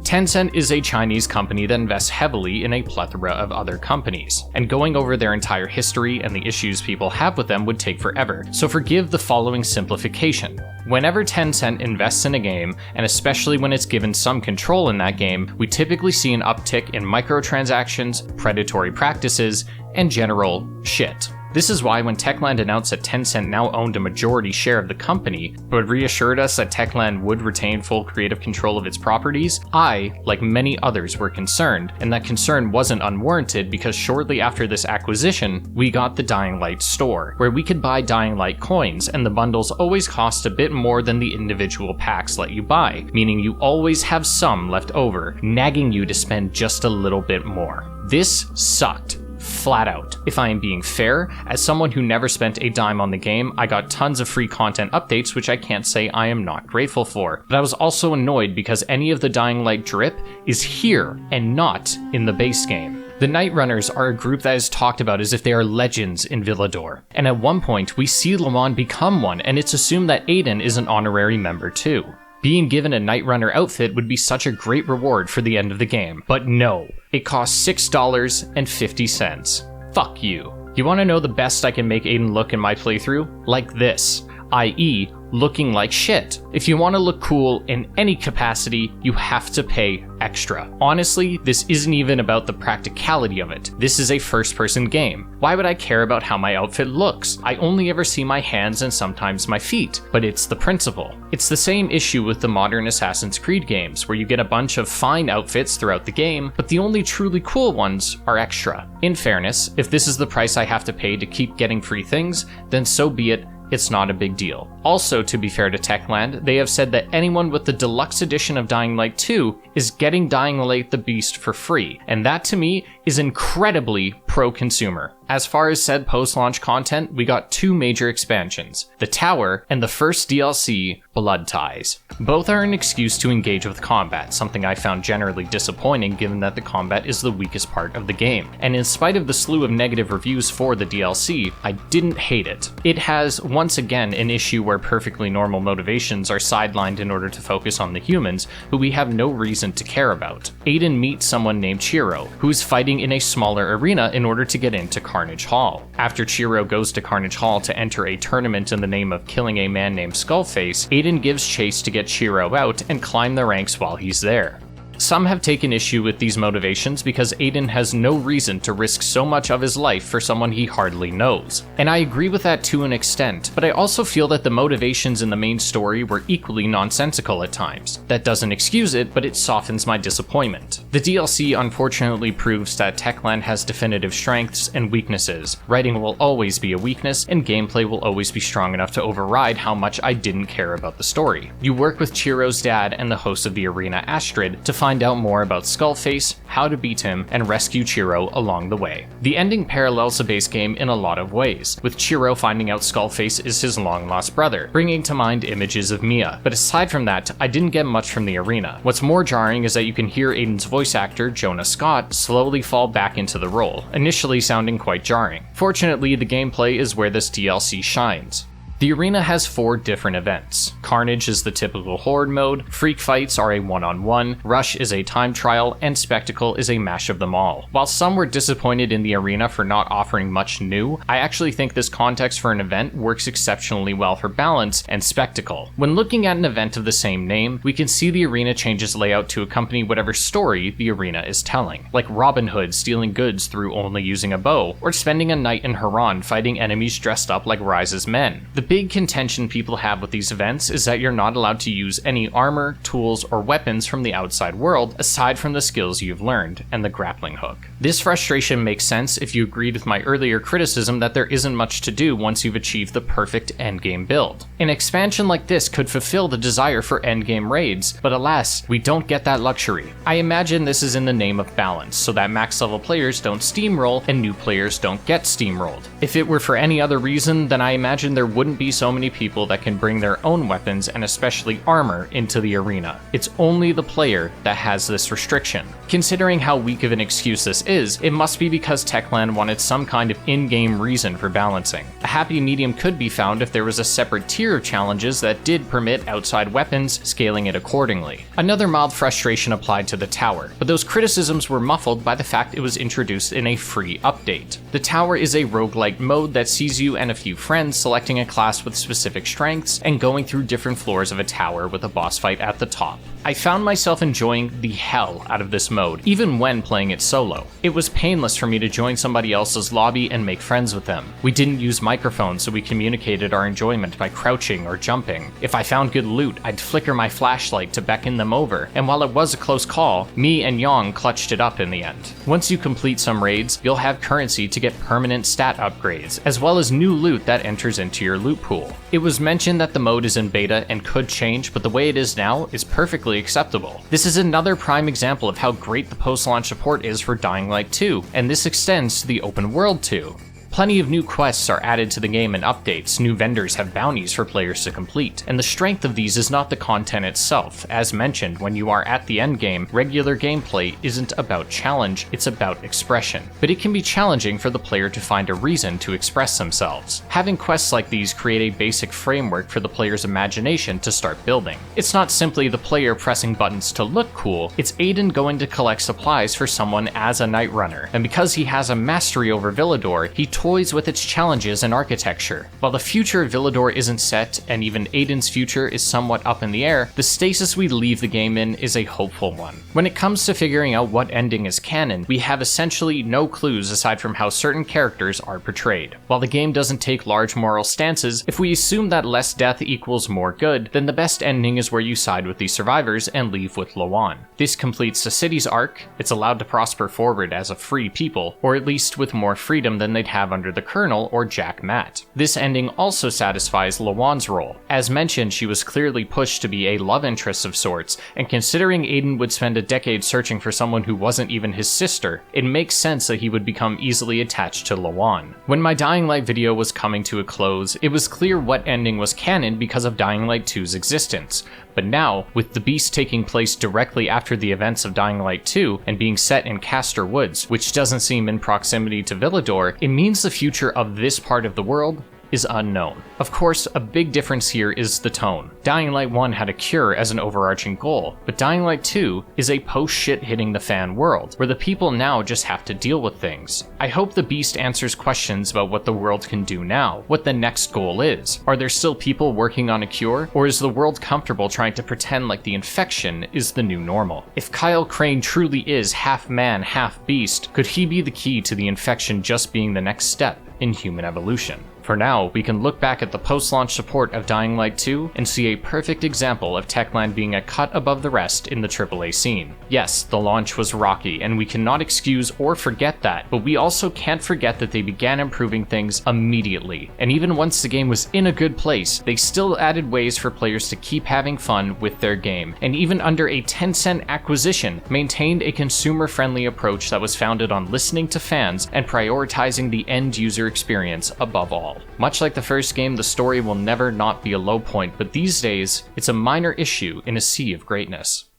Tencent is a Chinese company that invests heavily in a plethora of other companies, and going over their entire history and the issues people have with them would take forever, so forgive the following simplification. Whenever Tencent invests in a game, and especially when it's given some control in that game, we typically see an uptick in microtransactions, predatory practices, and general shit. This is why when Techland announced that Tencent now owned a majority share of the company, but reassured us that Techland would retain full creative control of its properties, I, like many others, were concerned, and that concern wasn't unwarranted because shortly after this acquisition, we got the Dying Light store, where we could buy Dying Light coins, and the bundles always cost a bit more than the individual packs let you buy, meaning you always have some left over, nagging you to spend just a little bit more. This sucked. Flat out. If I am being fair, as someone who never spent a dime on the game, I got tons of free content updates which I can't say I am not grateful for. But I was also annoyed because any of the Dying Light drip is here and not in the base game. The Night Runners are a group that is talked about as if they are legends in Villador, and at one point we see Lamont become one, and it's assumed that Aiden is an honorary member too. Being given a Night Runner outfit would be such a great reward for the end of the game, but no, it costs $6.50. Fuck you. You wanna know the best I can make Aiden look in my playthrough? Like this, i.e., looking like shit. If you want to look cool in any capacity, you have to pay extra. Honestly, this isn't even about the practicality of it. This is a first-person game. Why would I care about how my outfit looks? I only ever see my hands and sometimes my feet, but it's the principle. It's the same issue with the modern Assassin's Creed games, where you get a bunch of fine outfits throughout the game, but the only truly cool ones are extra. In fairness, if this is the price I have to pay to keep getting free things, then so be it. It's not a big deal. Also, to be fair to Techland, they have said that anyone with the deluxe edition of Dying Light 2 is getting Dying Light the Beast for free, and that to me is incredibly pro-consumer. As far as said post-launch content, we got two major expansions, the Tower and the first DLC, Blood Ties. Both are an excuse to engage with combat, something I found generally disappointing given that the combat is the weakest part of the game. And in spite of the slew of negative reviews for the DLC, I didn't hate it. It has, once again, an issue where perfectly normal motivations are sidelined in order to focus on the humans, who we have no reason to care about. Aiden meets someone named Chiro, who is fighting in a smaller arena in order to get into Carnage Hall. After Chiro goes to Carnage Hall to enter a tournament in the name of killing a man named Skullface, Aiden gives chase to get Chiro out and climb the ranks while he's there. Some have taken issue with these motivations because Aiden has no reason to risk so much of his life for someone he hardly knows. And I agree with that to an extent, but I also feel that the motivations in the main story were equally nonsensical at times. That doesn't excuse it, but it softens my disappointment. The DLC unfortunately proves that Techland has definitive strengths and weaknesses. Writing will always be a weakness, and gameplay will always be strong enough to override how much I didn't care about the story. You work with Chiro's dad and the host of the arena, Astrid, to find out more about Skullface, how to beat him, and rescue Chiro along the way. The ending parallels the base game in a lot of ways, with Chiro finding out Skullface is his long-lost brother, bringing to mind images of Mia. But aside from that, I didn't get much from the arena. What's more jarring is that you can hear Aiden's voice actor, Jonah Scott, slowly fall back into the role, initially sounding quite jarring. Fortunately, the gameplay is where this DLC shines. The arena has 4 different events. Carnage is the typical horde mode, freak fights are a one-on-one, rush is a time trial, and spectacle is a mash of them all. While some were disappointed in the arena for not offering much new, I actually think this context for an event works exceptionally well for balance and spectacle. When looking at an event of the same name, we can see the arena changes layout to accompany whatever story the arena is telling, like Robin Hood stealing goods through only using a bow, or spending a night in Harran fighting enemies dressed up like Ryze's men. The big contention people have with these events is that you're not allowed to use any armor, tools, or weapons from the outside world aside from the skills you've learned and the grappling hook. This frustration makes sense if you agreed with my earlier criticism that there isn't much to do once you've achieved the perfect endgame build. An expansion like this could fulfill the desire for endgame raids, but alas, we don't get that luxury. I imagine this is in the name of balance, so that max level players don't steamroll and new players don't get steamrolled. If it were for any other reason, then I imagine there wouldn't be so many people that can bring their own weapons and especially armor into the arena. It's only the player that has this restriction. Considering how weak of an excuse this is, it must be because Techland wanted some kind of in-game reason for balancing. A happy medium could be found if there was a separate tier of challenges that did permit outside weapons, scaling it accordingly. Another mild frustration applied to the tower, but those criticisms were muffled by the fact it was introduced in a free update. The tower is a roguelike mode that sees you and a few friends selecting a class with specific strengths and going through different floors of a tower with a boss fight at the top. I found myself enjoying the hell out of this mode, even when playing it solo. It was painless for me to join somebody else's lobby and make friends with them. We didn't use microphones, so we communicated our enjoyment by crouching or jumping. If I found good loot, I'd flicker my flashlight to beckon them over, and while it was a close call, me and Yang clutched it up in the end. Once you complete some raids, you'll have currency to get permanent stat upgrades, as well as new loot that enters into your loot pool. It was mentioned that the mode is in beta and could change, but the way it is now is perfectly acceptable. This is another prime example of how great the post-launch support is for Dying Light 2, and this extends to the open world too. Plenty of new quests are added to the game and updates, new vendors have bounties for players to complete, and the strength of these is not the content itself. As mentioned, when you are at the endgame, regular gameplay isn't about challenge, it's about expression. But it can be challenging for the player to find a reason to express themselves. Having quests like these create a basic framework for the player's imagination to start building. It's not simply the player pressing buttons to look cool, it's Aiden going to collect supplies for someone as a Night Runner, and because he has a mastery over Villador, he toys with its challenges and architecture. While the future of Villador isn't set, and even Aiden's future is somewhat up in the air, the stasis we leave the game in is a hopeful one. When it comes to figuring out what ending is canon, we have essentially no clues aside from how certain characters are portrayed. While the game doesn't take large moral stances, if we assume that less death equals more good, then the best ending is where you side with the survivors and leave with Lawan. This completes the city's arc, it's allowed to prosper forward as a free people, or at least with more freedom than they'd have under the Colonel or Jack Matt. This ending also satisfies Lawan's role. As mentioned, she was clearly pushed to be a love interest of sorts, and considering Aiden would spend a decade searching for someone who wasn't even his sister, it makes sense that he would become easily attached to Lawan. When my Dying Light video was coming to a close, it was clear what ending was canon because of Dying Light 2's existence. But now, with the Beast taking place directly after the events of Dying Light 2 and being set in Castor Woods, which doesn't seem in proximity to Villador, it means the future of this part of the world is unknown. Of course, a big difference here is the tone. Dying Light 1 had a cure as an overarching goal, but Dying Light 2 is a post-shit hitting the fan world, where the people now just have to deal with things. I hope the Beast answers questions about what the world can do now, what the next goal is. Are there still people working on a cure, or is the world comfortable trying to pretend like the infection is the new normal? If Kyle Crane truly is half man, half beast, could he be the key to the infection just being the next step in human evolution? For now, we can look back at the post-launch support of Dying Light 2 and see a perfect example of Techland being a cut above the rest in the AAA scene. Yes, the launch was rocky, and we cannot excuse or forget that, but we also can't forget that they began improving things immediately. And even once the game was in a good place, they still added ways for players to keep having fun with their game, and even under a Tencent acquisition, maintained a consumer-friendly approach that was founded on listening to fans and prioritizing the end-user experience above all. Much like the first game, the story will never not be a low point, but these days, it's a minor issue in a sea of greatness.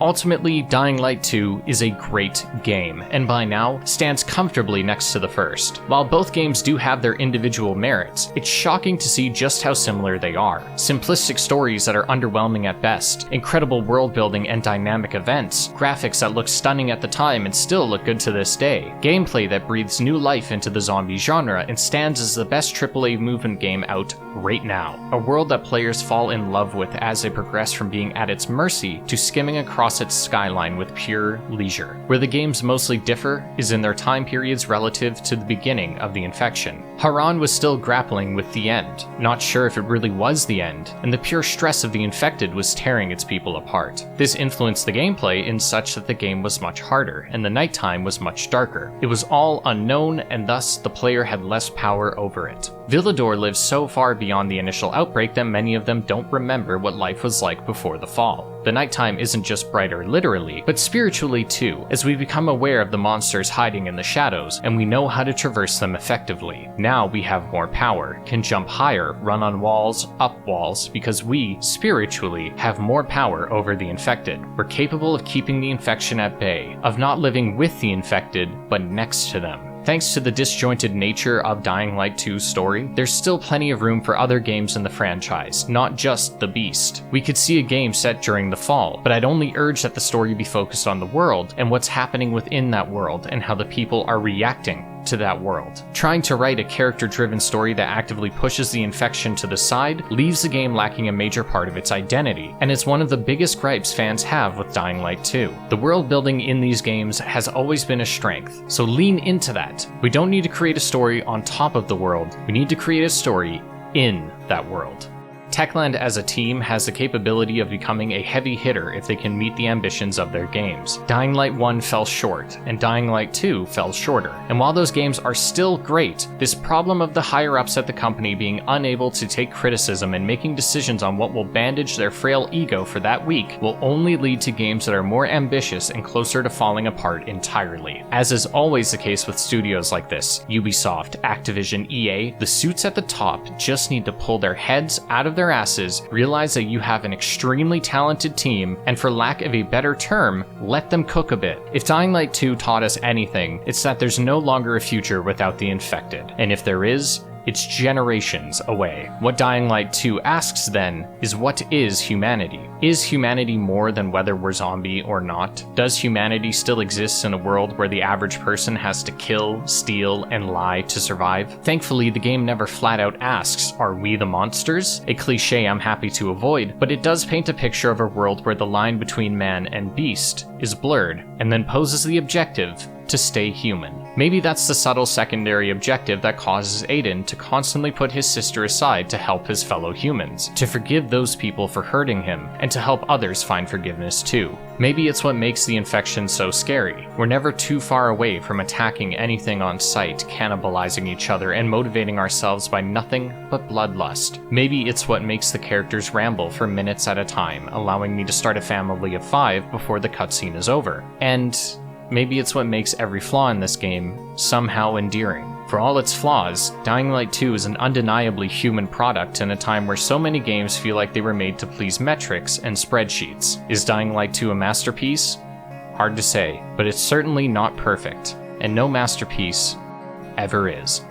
Ultimately, Dying Light 2 is a great game, and by now, stands comfortably next to the first. While both games do have their individual merits, it's shocking to see just how similar they are. Simplistic stories that are underwhelming at best, incredible world building and dynamic events, graphics that look stunning at the time and still look good to this day, gameplay that breathes new life into the zombie genre and stands as the best AAA movement game out right now. A world that players fall in love with as they progress from being at its mercy to skimming across its skyline with pure leisure. Where the games mostly differ is in their time periods relative to the beginning of the infection. Harran was still grappling with the end, not sure if it really was the end, and the pure stress of the infected was tearing its people apart. This influenced the gameplay in such that the game was much harder, and the nighttime was much darker. It was all unknown, and thus the player had less power over it. Villador lives so far beyond the initial outbreak that many of them don't remember what life was like before the fall. The nighttime isn't just brighter literally, but spiritually too, as we become aware of the monsters hiding in the shadows, and we know how to traverse them effectively. Now we have more power, can jump higher, run on walls, up walls, because we, spiritually, have more power over the infected. We're capable of keeping the infection at bay, of not living with the infected, but next to them. Thanks to the disjointed nature of Dying Light 2's story, there's still plenty of room for other games in the franchise, not just The Beast. We could see a game set during the fall, but I'd only urge that the story be focused on the world and what's happening within that world and how the people are reacting to that world. Trying to write a character-driven story that actively pushes the infection to the side leaves the game lacking a major part of its identity, and it's one of the biggest gripes fans have with Dying Light 2. The world building in these games has always been a strength, so lean into that. We don't need to create a story on top of the world, we need to create a story in that world. Techland as a team has the capability of becoming a heavy hitter if they can meet the ambitions of their games. Dying Light 1 fell short, and Dying Light 2 fell shorter. And while those games are still great, this problem of the higher-ups at the company being unable to take criticism and making decisions on what will bandage their frail ego for that week will only lead to games that are more ambitious and closer to falling apart entirely. As is always the case with studios like this, Ubisoft, Activision, EA, the suits at the top just need to pull their heads out of their asses, realize that you have an extremely talented team, and for lack of a better term, let them cook a bit. If Dying Light 2 taught us anything, it's that there's no longer a future without the infected, and if there is, it's generations away. What Dying Light 2 asks then is, what is humanity? Is humanity more than whether we're zombie or not? Does humanity still exist in a world where the average person has to kill, steal, and lie to survive? Thankfully, the game never flat out asks, are we the monsters? A cliche I'm happy to avoid, but it does paint a picture of a world where the line between man and beast is blurred, and then poses the objective to stay human. Maybe that's the subtle secondary objective that causes Aiden to constantly put his sister aside to help his fellow humans, to forgive those people for hurting him, and to help others find forgiveness too. Maybe it's what makes the infection so scary. We're never too far away from attacking anything on sight, cannibalizing each other, and motivating ourselves by nothing but bloodlust. Maybe it's what makes the characters ramble for minutes at a time, allowing me to start a family of 5 before the cutscene is over. And maybe it's what makes every flaw in this game somehow endearing. For all its flaws, Dying Light 2 is an undeniably human product in a time where so many games feel like they were made to please metrics and spreadsheets. Is Dying Light 2 a masterpiece? Hard to say, but it's certainly not perfect, and no masterpiece ever is.